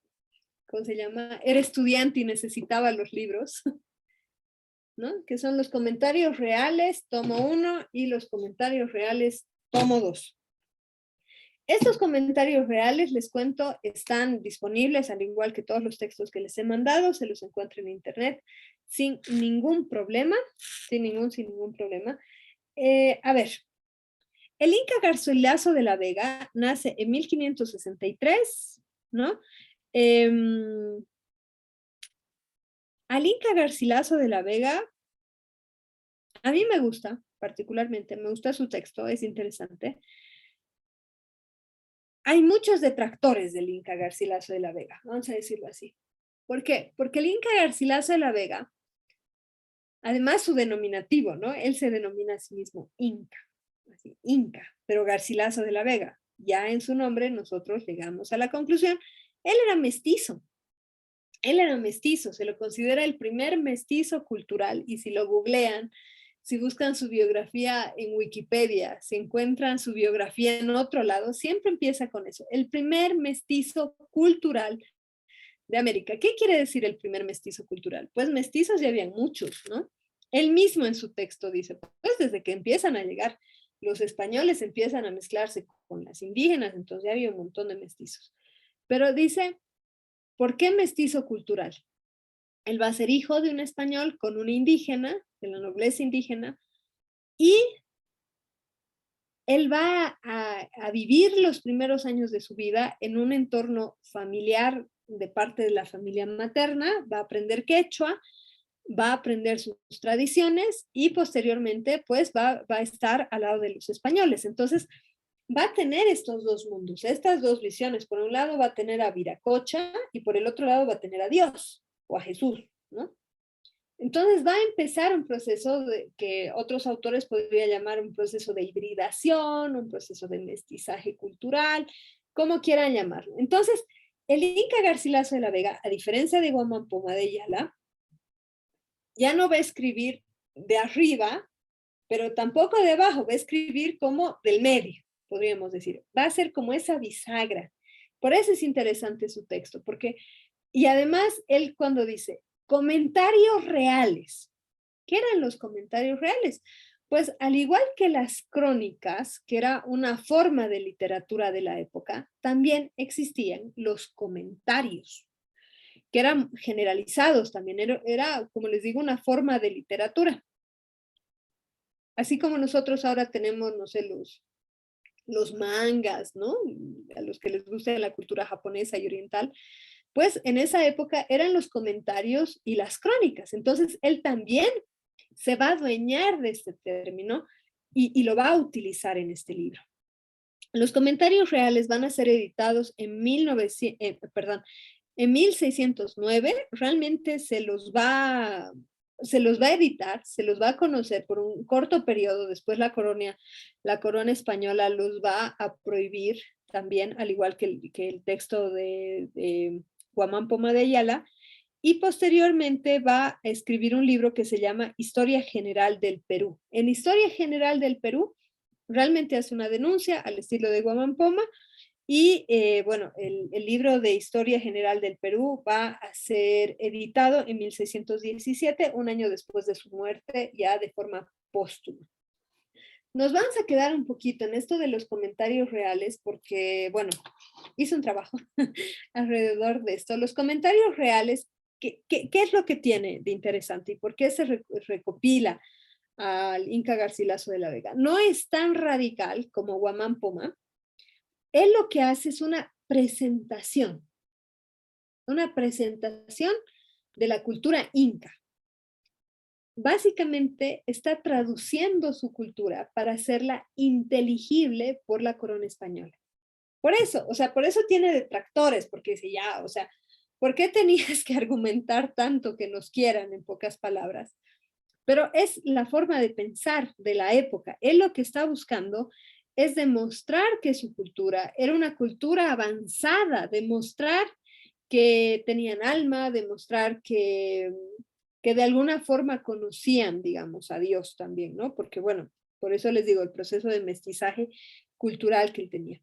¿cómo se llama? Era estudiante y necesitaba los libros, ¿no? Que son los comentarios reales, tomo 1, y los comentarios reales, tomo 2. Estos comentarios reales, les cuento, están disponibles, al igual que todos los textos que les he mandado, se los encuentran en internet sin ningún problema, sin ningún problema. A ver, el Inca Garcilaso de la Vega nace en 1563, ¿no? Al Inca Garcilaso de la Vega, a mí me gusta, particularmente, me gusta su texto, es interesante. Hay muchos detractores del Inca Garcilaso de la Vega, vamos a decirlo así. ¿Por qué? Porque el Inca Garcilaso de la Vega, además su denominativo, ¿no? Él se denomina a sí mismo Inca, así, Inca, pero Garcilaso de la Vega. Ya en su nombre nosotros llegamos a la conclusión, él era mestizo. Él era mestizo, se lo considera el primer mestizo cultural, y si lo googlean, si buscan su biografía en Wikipedia, si encuentran su biografía en otro lado, siempre empieza con eso, el primer mestizo cultural de América. ¿Qué quiere decir el primer mestizo cultural? Pues mestizos ya habían muchos, ¿no? Él mismo en su texto dice, pues desde que empiezan a llegar los españoles, empiezan a mezclarse con las indígenas, entonces ya había un montón de mestizos. Pero dice, ¿por qué mestizo cultural? Él va a ser hijo de un español con una indígena, de la nobleza indígena, y él va a vivir los primeros años de su vida en un entorno familiar de parte de la familia materna, va a aprender quechua, va a aprender sus tradiciones y posteriormente pues va a estar al lado de los españoles. Entonces va a tener estos dos mundos, estas dos visiones. Por un lado va a tener a Viracocha y por el otro lado va a tener a Dios o a Jesús, ¿no? Entonces va a empezar un proceso que otros autores podrían llamar un proceso de hibridación, un proceso de mestizaje cultural, como quieran llamarlo. Entonces, el Inca Garcilaso de la Vega, a diferencia de Guamán Poma de Ayala, ya no va a escribir de arriba, pero tampoco de abajo, va a escribir como del medio, podríamos decir. Va a ser como esa bisagra. Por eso es interesante su texto, porque, y además él cuando dice, comentarios reales. ¿Qué eran los comentarios reales? Pues al igual que las crónicas, que era una forma de literatura de la época, también existían los comentarios, que eran generalizados también. Era, como les digo, una forma de literatura. Así como nosotros ahora tenemos, no sé, los mangas, ¿no? A los que les gusta la cultura japonesa y oriental, pues en esa época eran los comentarios y las crónicas. Entonces, él también se va a adueñar de este término y lo va a utilizar en este libro. Los comentarios reales van a ser editados en 1609. Realmente se los va a editar, se los va a conocer por un corto periodo. Después la corona española los va a prohibir también, al igual que el texto de Guamán Poma de Ayala, y posteriormente va a escribir un libro que se llama Historia General del Perú. En Historia General del Perú realmente hace una denuncia al estilo de Guamán Poma, y bueno, el libro de Historia General del Perú va a ser editado en 1617, un año después de su muerte, ya de forma póstuma. Nos vamos a quedar un poquito en esto de los comentarios reales porque, bueno, hice un trabajo alrededor de esto. Los comentarios reales, ¿qué es lo que tiene de interesante y por qué se recopila al Inca Garcilaso de la Vega? No es tan radical como Guamán Poma. Él lo que hace es una presentación de la cultura inca. Básicamente está traduciendo su cultura para hacerla inteligible por la corona española. Por eso, o sea, por eso tiene detractores, porque dice, ya, o sea, ¿por qué tenías que argumentar tanto que nos quieran, en pocas palabras? Pero es la forma de pensar de la época. Él lo que está buscando es demostrar que su cultura era una cultura avanzada, demostrar que tenían alma, demostrar que de alguna forma conocían, digamos, a Dios también, ¿no? Porque, bueno, por eso les digo, el proceso de mestizaje cultural que él tenía.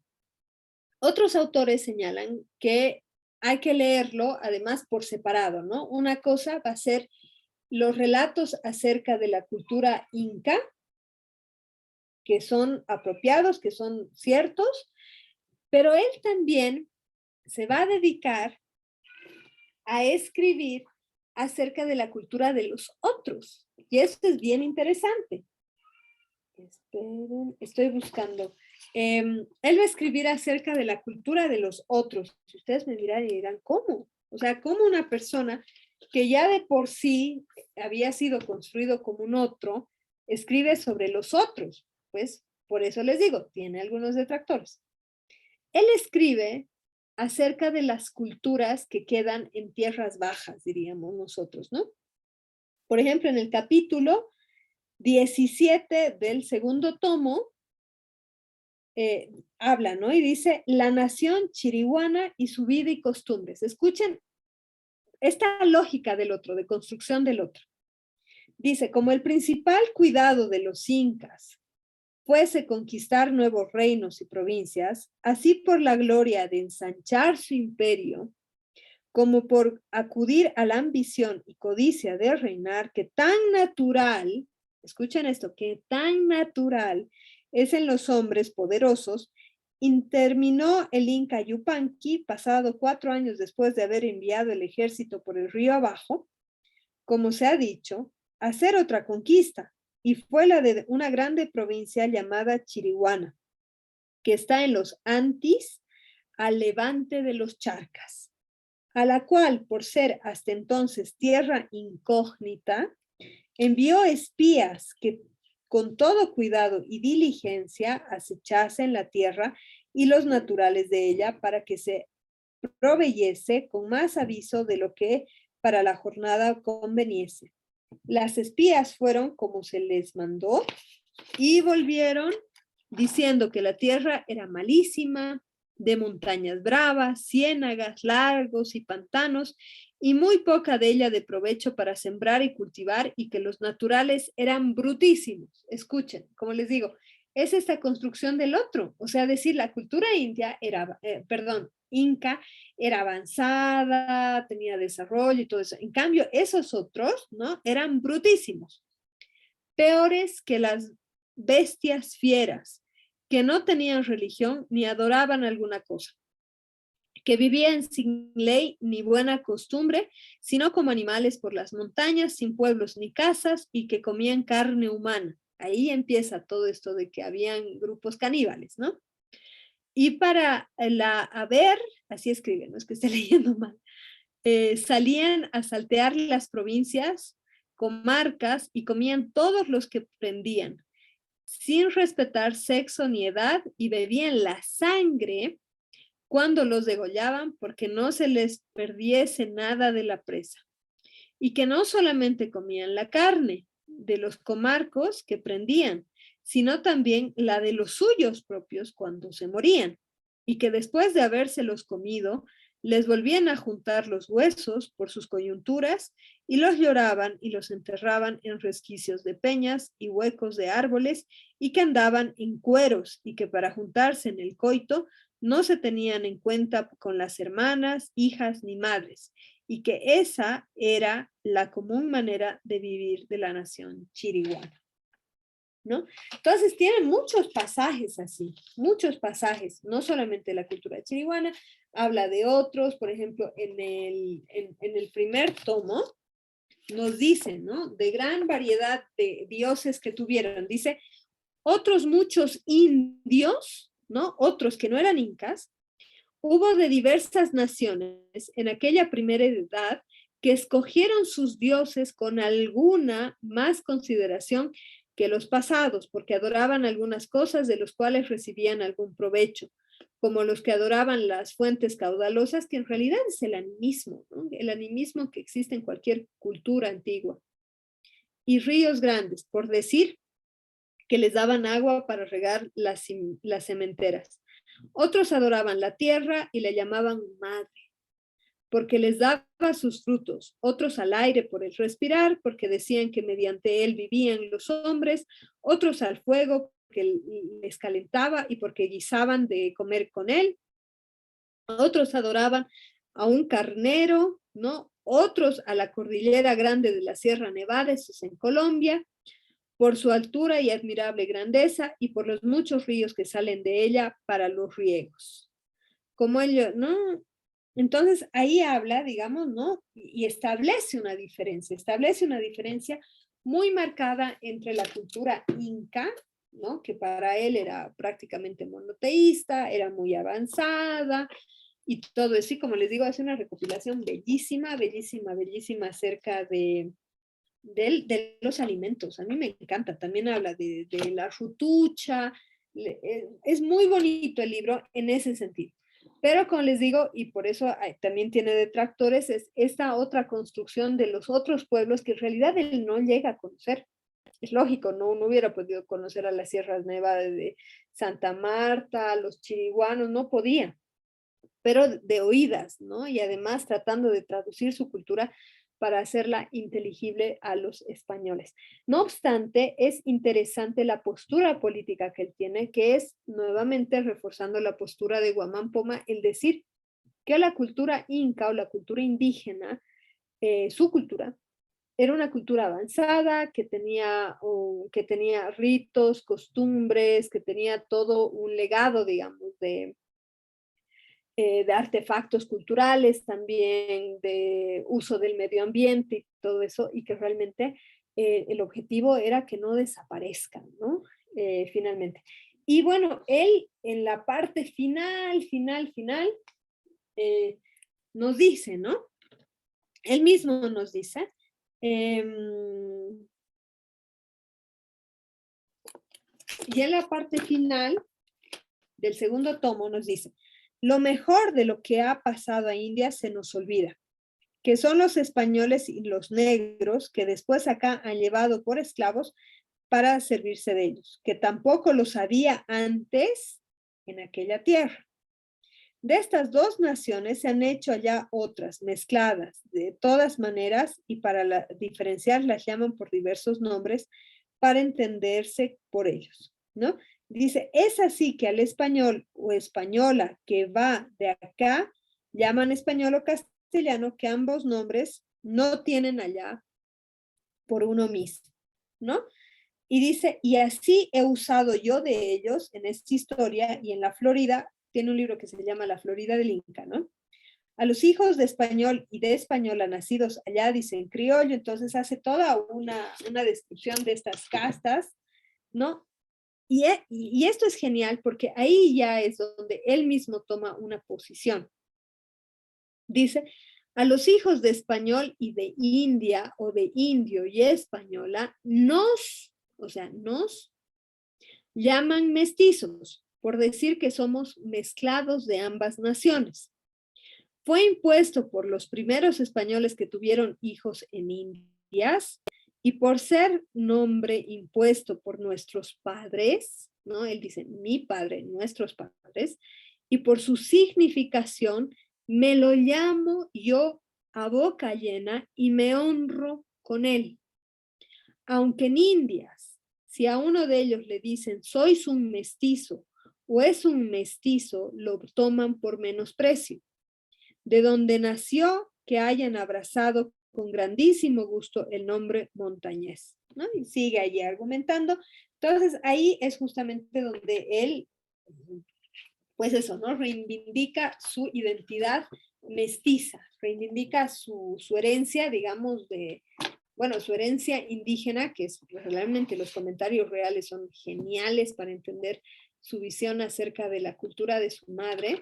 Otros autores señalan que hay que leerlo además por separado, ¿no? Una cosa va a ser los relatos acerca de la cultura inca, que son apropiados, que son ciertos, pero él también se va a dedicar a escribir acerca de la cultura de los otros. Y esto es bien interesante. Esperen, estoy buscando. Él va a escribir acerca de la cultura de los otros. Si ustedes me miran y dirán, ¿cómo? O sea, ¿cómo una persona que ya de por sí había sido construido como un otro, escribe sobre los otros? Pues por eso les digo, tiene algunos detractores. Él escribe acerca de las culturas que quedan en tierras bajas, diríamos nosotros, ¿no? Por ejemplo, en el capítulo 17 del segundo tomo, habla, ¿no? Y dice, la nación chiriguana y su vida y costumbres. Escuchen esta lógica del otro, de construcción del otro. Dice, como el principal cuidado de los incas fuese conquistar nuevos reinos y provincias, así por la gloria de ensanchar su imperio, como por acudir a la ambición y codicia de reinar, que tan natural, escuchen esto, que tan natural es en los hombres poderosos, interminó el Inca Yupanqui, pasado 4 años después de haber enviado el ejército por el río abajo, como se ha dicho, a hacer otra conquista, y fue la de una grande provincia llamada Chiriguana, que está en los Antis, al levante de los Charcas, a la cual, por ser hasta entonces tierra incógnita, envió espías que con todo cuidado y diligencia acechasen la tierra y los naturales de ella para que se proveyese con más aviso de lo que para la jornada conveniese. Las espías fueron como se les mandó y volvieron diciendo que la tierra era malísima, de montañas bravas, ciénagas, lagos y pantanos, y muy poca de ella de provecho para sembrar y cultivar, y que los naturales eran brutísimos. Escuchen, como les digo, es esta construcción del otro, o sea, decir, la cultura india era, inca era avanzada, tenía desarrollo y todo eso. En cambio, esos otros, ¿no? Eran brutísimos, peores que las bestias fieras, que no tenían religión ni adoraban alguna cosa, que vivían sin ley ni buena costumbre, sino como animales por las montañas, sin pueblos ni casas, y que comían carne humana. Ahí empieza todo esto de que habían grupos caníbales, ¿no? Y para haber, así escriben, no es que esté leyendo mal, salían a saltear las provincias, comarcas, y comían todos los que prendían, sin respetar sexo ni edad, y bebían la sangre cuando los degollaban, porque no se les perdiese nada de la presa. Y que no solamente comían la carne de los comarcos que prendían, sino también la de los suyos propios cuando se morían, y que después de habérselos comido, les volvían a juntar los huesos por sus coyunturas y los lloraban y los enterraban en resquicios de peñas y huecos de árboles, y que andaban en cueros, y que para juntarse en el coito no se tenían en cuenta con las hermanas, hijas ni madres, y que esa era la común manera de vivir de la nación chiriguana, ¿no? Entonces tienen muchos pasajes así, muchos pasajes, no solamente la cultura chiriguana, habla de otros, por ejemplo, en el primer tomo nos dice, ¿no? De gran variedad de dioses que tuvieron, dice, otros muchos indios, ¿no? Otros que no eran incas, hubo de diversas naciones en aquella primera edad que escogieron sus dioses con alguna más consideración que los pasados, porque adoraban algunas cosas de los cuales recibían algún provecho, como los que adoraban las fuentes caudalosas, que en realidad es el animismo, ¿no? El animismo que existe en cualquier cultura antigua. Y ríos grandes, por decir que les daban agua para regar las sementeras. Otros adoraban la tierra y la llamaban madre, porque les daba sus frutos. Otros al aire por el respirar, porque decían que mediante él vivían los hombres. Otros al fuego, porque les calentaba y porque guisaban de comer con él. Otros adoraban a un carnero, ¿no? Otros a la cordillera grande de la Sierra Nevada, eso es en Colombia, por su altura y admirable grandeza y por los muchos ríos que salen de ella para los riegos. Como ellos, ¿no? Entonces ahí habla, digamos, ¿no? Y establece una diferencia muy marcada entre la cultura inca, ¿no? Que para él era prácticamente monoteísta, era muy avanzada y todo eso. Y como les digo, hace una recopilación bellísima, bellísima, bellísima acerca de los alimentos. A mí me encanta. También habla de la rutucha. Es muy bonito el libro en ese sentido. Pero como les digo, y por eso también tiene detractores, es esta otra construcción de los otros pueblos que en realidad él no llega a conocer. Es lógico, no hubiera podido conocer a las Sierras Nevadas de Santa Marta, a los chiriguanos, no podía, pero de oídas, ¿no? Y además tratando de traducir su cultura para hacerla inteligible a los españoles. No obstante, es interesante la postura política que él tiene, que es nuevamente reforzando la postura de Guamán Poma, el decir que la cultura inca o la cultura indígena, su cultura, era una cultura avanzada, que tenía ritos, costumbres, que tenía todo un legado, digamos, de artefactos culturales, también de uso del medio ambiente y todo eso, y que realmente el objetivo era que no desaparezcan, ¿no? Finalmente. Y bueno, él en la parte final, eh, nos dice, ¿no? Él mismo nos dice, y en la parte final del segundo tomo nos dice, lo mejor de lo que ha pasado a India se nos olvida, que son los españoles y los negros que después acá han llevado por esclavos para servirse de ellos, que tampoco los había antes en aquella tierra. De estas dos naciones se han hecho allá otras, mezcladas de todas maneras, y para diferenciar las llaman por diversos nombres para entenderse por ellos, ¿no? Dice, es así que al español o española que va de acá, llaman español o castellano, que ambos nombres no tienen allá por uno mismo, ¿no? Y dice, y así he usado yo de ellos en esta historia y en la Florida, tiene un libro que se llama La Florida del Inca, ¿no? A los hijos de español y de española nacidos allá, dicen criollo, entonces hace toda una descripción de estas castas, ¿no? Y esto es genial porque ahí ya es donde él mismo toma una posición. Dice, a los hijos de español y de India o de indio y española, nos llaman mestizos por decir que somos mezclados de ambas naciones. Fue impuesto por los primeros españoles que tuvieron hijos en Indias y por ser nombre impuesto por nuestros padres, ¿no? Él dice, mi padre, nuestros padres, y por su significación, me lo llamo yo a boca llena y me honro con él. Aunque en Indias, si a uno de ellos le dicen, sois un mestizo o es un mestizo, lo toman por menosprecio. De donde nació que hayan abrazado con grandísimo gusto el nombre montañés, ¿no? Y sigue allí argumentando. Entonces, ahí es justamente donde él, pues eso, ¿no? Reivindica su identidad mestiza, reivindica su herencia, digamos, bueno, su herencia indígena, que es realmente los comentarios reales son geniales para entender su visión acerca de la cultura de su madre,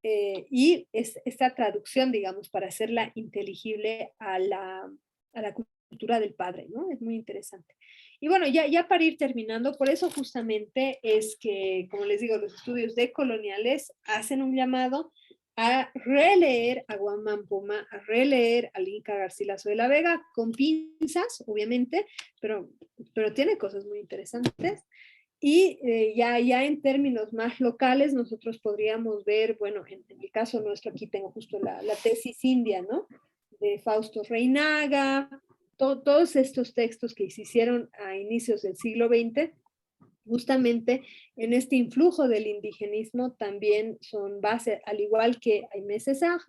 y esta traducción, digamos, para hacerla inteligible a la cultura del padre, ¿no? Es muy interesante. Y bueno, ya para ir terminando, por eso justamente es que, como les digo, los estudios decoloniales hacen un llamado a releer a Guamán Poma, a releer al Inca Garcilaso de la Vega, con pinzas, obviamente, pero tiene cosas muy interesantes. Y ya en términos más locales, nosotros podríamos ver, bueno, en el caso nuestro, aquí tengo justo la tesis india, ¿no? De Fausto Reinaga, todos estos textos que se hicieron a inicios del siglo XX, justamente en este influjo del indigenismo también son base, al igual que Aimé Césaire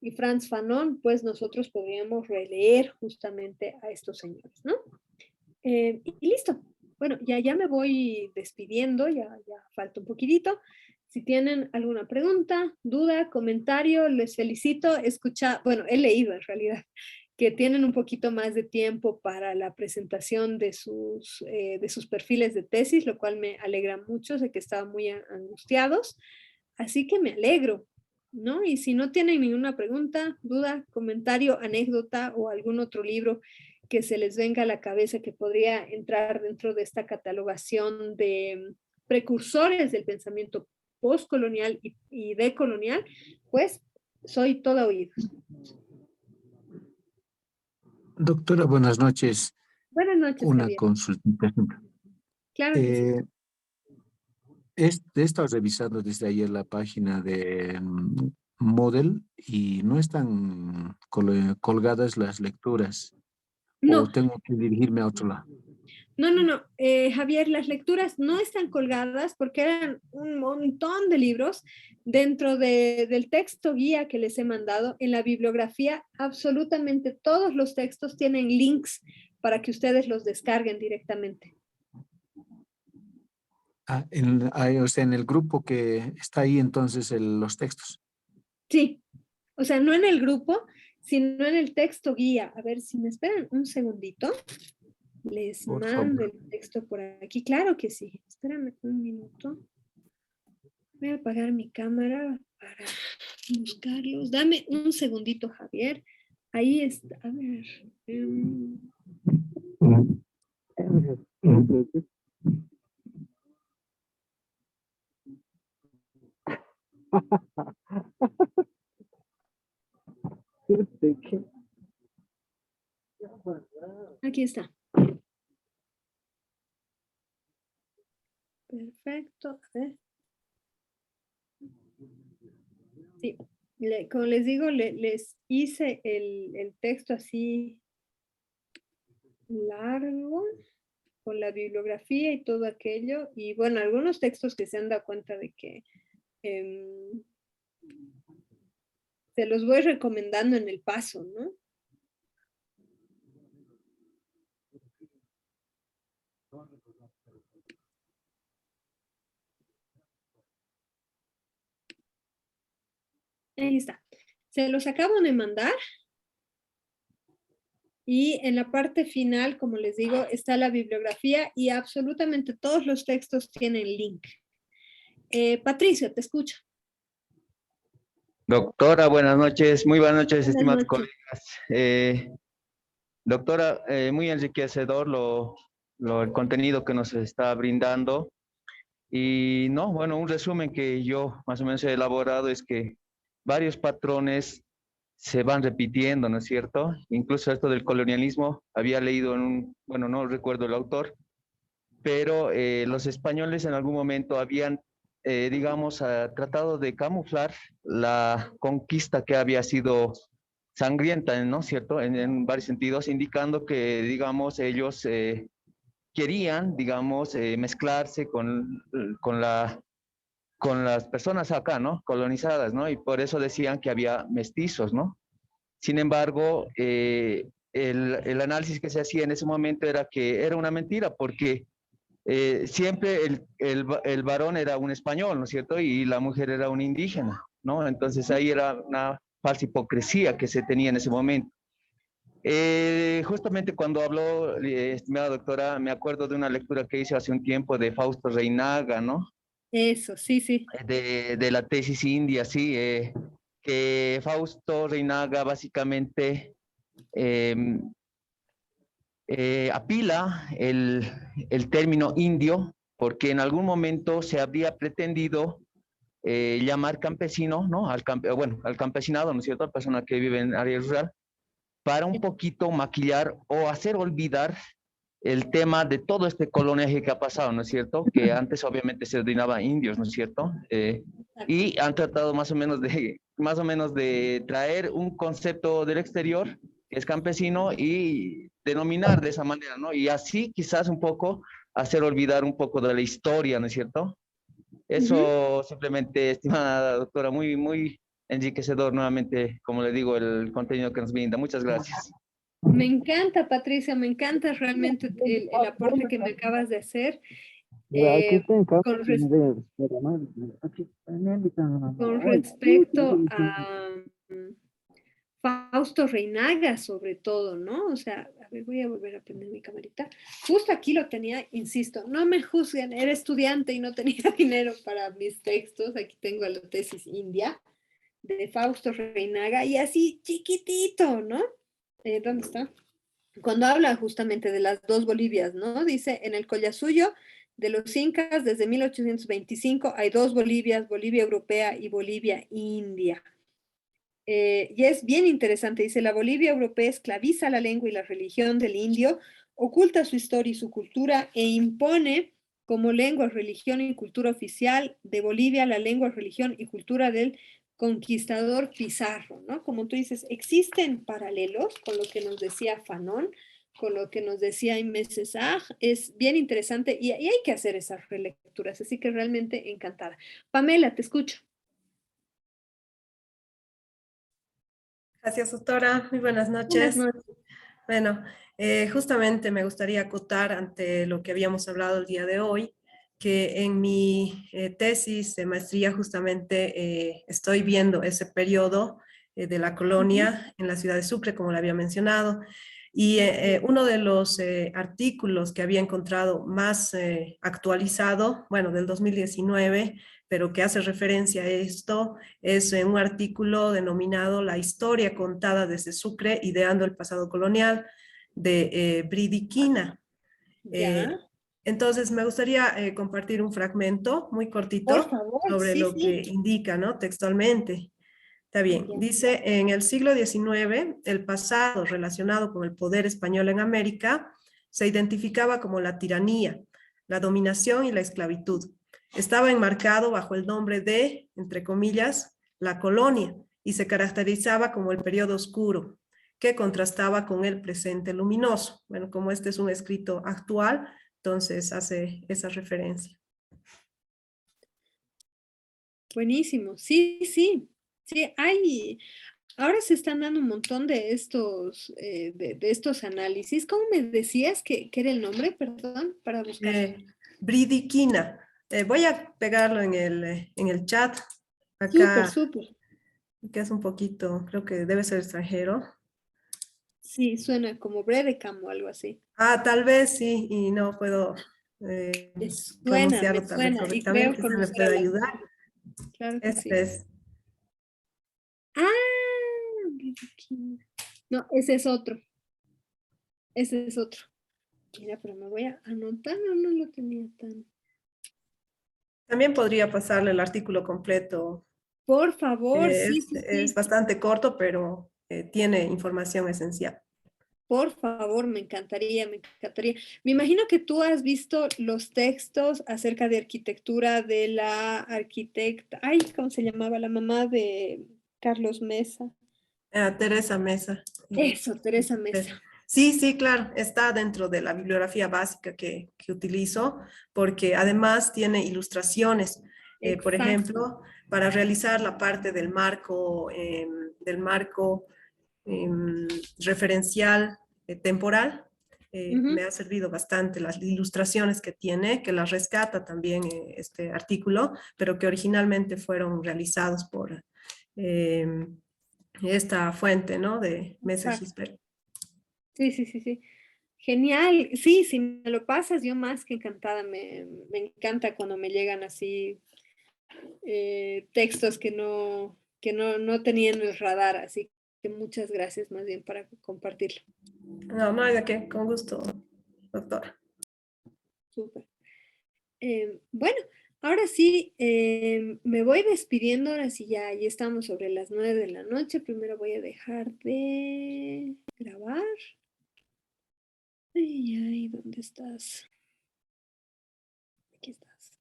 y Frantz Fanon, pues nosotros podríamos releer justamente a estos señores, ¿no? Y listo. Bueno, ya me voy despidiendo, ya falta un poquitito. Si tienen alguna pregunta, duda, comentario, les felicito. Bueno, he leído en realidad que tienen un poquito más de tiempo para la presentación de sus perfiles de tesis, lo cual me alegra mucho, sé que estaban muy angustiados, así que me alegro, ¿no? Y si no tienen ninguna pregunta, duda, comentario, anécdota o algún otro libro que se les venga a la cabeza que podría entrar dentro de esta catalogación de precursores del pensamiento postcolonial y decolonial, pues soy toda oídos. Doctora, buenas noches. Buenas noches, Una Javier. consultita. Claro que sí. He estado revisando desde ayer la página de Moodle y no están colgadas las lecturas. No, ¿O tengo que dirigirme a otro lado? no. Javier, las lecturas no están colgadas porque eran un montón de libros dentro del texto guía que les he mandado. En la bibliografía, absolutamente todos los textos tienen links para que ustedes los descarguen directamente. O sea, en el grupo que está ahí entonces los textos. Sí, o sea, no en el grupo, sino en el texto guía. A ver si me esperan un segundito. Les Por mando favor. el texto por aquí. Claro que sí. Espérame un minuto. Voy a apagar mi cámara para buscarlos. Dame un segundito, Javier. Ahí está. A ver. Aquí está. Perfecto. A ver. Sí. Como les digo, les hice el texto así largo, con la bibliografía y todo aquello. Y bueno, algunos textos que se han dado cuenta de que se los voy recomendando en el paso, ¿no? Ahí está. Se los acabo de mandar. Y en la parte final, como les digo, está la bibliografía y absolutamente todos los textos tienen link. Patricio, te escucho. Doctora, buenas noches, muy buenas noches, Buenas estimados noches. colegas. Doctora, muy enriquecedor el contenido que nos está brindando. Y no, bueno, un resumen que yo más o menos he elaborado es que varios patrones se van repitiendo, ¿no es cierto? Incluso esto del colonialismo, había leído bueno, no recuerdo el autor, pero los españoles en algún momento habían, digamos, tratado de camuflar la conquista que había sido sangrienta, ¿no es cierto? En varios sentidos, indicando que, digamos, ellos querían, digamos, mezclarse con las personas acá, ¿no? Colonizadas, ¿no? Y por eso decían que había mestizos, ¿no? Sin embargo, el análisis que se hacía en ese momento era que era una mentira, porque siempre el varón era un español, ¿no es cierto? Y la mujer era un indígena, ¿no? Entonces ahí era una falsa hipocresía que se tenía en ese momento. Justamente cuando habló, estimada doctora, me acuerdo de una lectura que hice hace un tiempo de Fausto Reinaga, ¿no? Eso, sí. De la tesis india, sí, que Fausto Reinaga básicamente eh, apila el término indio porque en algún momento se habría pretendido llamar campesino, ¿no? Bueno, al campesinado, ¿no es cierto? A la persona que vive en área rural, para un poquito maquillar o hacer olvidar el tema de todo este coloniaje que ha pasado, ¿no es cierto? Que antes obviamente se denominaba indios, ¿no es cierto? Y han tratado más o menos de traer un concepto del exterior que es campesino y denominar de esa manera, ¿no? Y así quizás un poco hacer olvidar un poco de la historia, ¿no es cierto? Eso simplemente, estimada doctora, muy, muy, enriquecedor nuevamente, como le digo, el contenido que nos brinda. Muchas gracias. Me encanta, Patricia, me encanta realmente el aporte que me acabas de hacer. Con, con respecto a Fausto Reinaga, sobre todo, ¿no? O sea, a ver, voy a volver a prender mi camarita. Justo aquí lo tenía, insisto, no me juzguen, era estudiante y no tenía dinero para mis textos. Aquí tengo la tesis india de Fausto Reinaga y así chiquitito, ¿no? ¿Dónde está? Cuando habla justamente de las dos Bolivias, ¿no? Dice, en el Collasuyo de los Incas, desde 1825 hay dos Bolivias, Bolivia europea y Bolivia india. Y es bien interesante, dice, la Bolivia europea esclaviza la lengua y la religión del indio, oculta su historia y su cultura e impone como lengua, religión y cultura oficial de Bolivia la lengua, religión y cultura del conquistador Pizarro, ¿no? Como tú dices, existen paralelos con lo que nos decía Fanon, con lo que nos decía Aimé Césaire, es bien interesante y hay que hacer esas relecturas, así que realmente encantada. Pamela, te escucho. Gracias, doctora. Muy buenas Buenas noches. noches. Bueno, justamente me gustaría acotar ante lo que habíamos hablado el día de hoy, que en mi tesis de maestría justamente estoy viendo ese periodo de la colonia en la ciudad de Sucre, como le había mencionado, y uno de los artículos que había encontrado más actualizado, bueno, del 2019, pero que hace referencia a esto, es un artículo denominado La historia contada desde Sucre, ideando el pasado colonial, de Bridiquina. Ya, Entonces, me gustaría compartir un fragmento muy por cortito favor, sobre sí, lo que sí. indica, ¿no? Textualmente. Está bien. Ya. Dice, en el siglo XIX, el pasado relacionado con el poder español en América se identificaba como la tiranía, la dominación y la esclavitud. Estaba enmarcado bajo el nombre de, entre comillas, la colonia y se caracterizaba como el periodo oscuro, que contrastaba con el presente luminoso. Bueno, como este es un escrito actual, entonces hace esa referencia. Buenísimo, sí, sí, sí, hay, ahora se están dando un montón de estos, de estos análisis. ¿Cómo me decías que era el nombre, perdón, para buscar? Bridiquina. Voy a pegarlo en el chat. Súper, Acá, súper. que es un poquito, creo que debe ser extranjero. Sí, suena como Bredecam o algo así. Ah, tal vez sí, y no puedo Me pronunciarlo tal vez suena, y creo correctamente. ¿Usted me conocer a puede la ayudar? autora. Claro que Este sí. es. Ah, Bredecam. No, ese es otro. Ese es otro. Mira, pero me voy a anotar, no, no lo tenía tan. También podría pasarle el artículo completo. Por favor, sí, sí, Es sí. bastante corto, pero tiene información esencial. Por favor, me encantaría, me encantaría. Me imagino que tú has visto los textos acerca de arquitectura de la arquitecta, ay, ¿cómo se llamaba? La mamá de Carlos Mesa. Teresa Mesa. Eso, Teresa Mesa. Sí, sí, claro, está dentro de la bibliografía básica que utilizo, porque además tiene ilustraciones. Por Exacto. ejemplo, para realizar la parte del marco referencial temporal, me Ujú. ha servido bastante las ilustraciones que tiene, que las rescata también este artículo, pero que originalmente fueron realizados por esta fuente, ¿no? De Mesa Exacto. Gisbert. Sí, sí, sí, sí. Genial. Sí, si me lo pasas, yo más que encantada. Me encanta cuando me llegan así textos no tenía en el radar, así que muchas gracias más bien para compartirlo. No, no hay de qué, con gusto, doctora. Súper. Bueno, ahora sí, me voy despidiendo, ahora sí ya estamos sobre las 9 de la noche, primero voy a dejar de grabar. Ay, ay, ¿dónde estás? Aquí estás.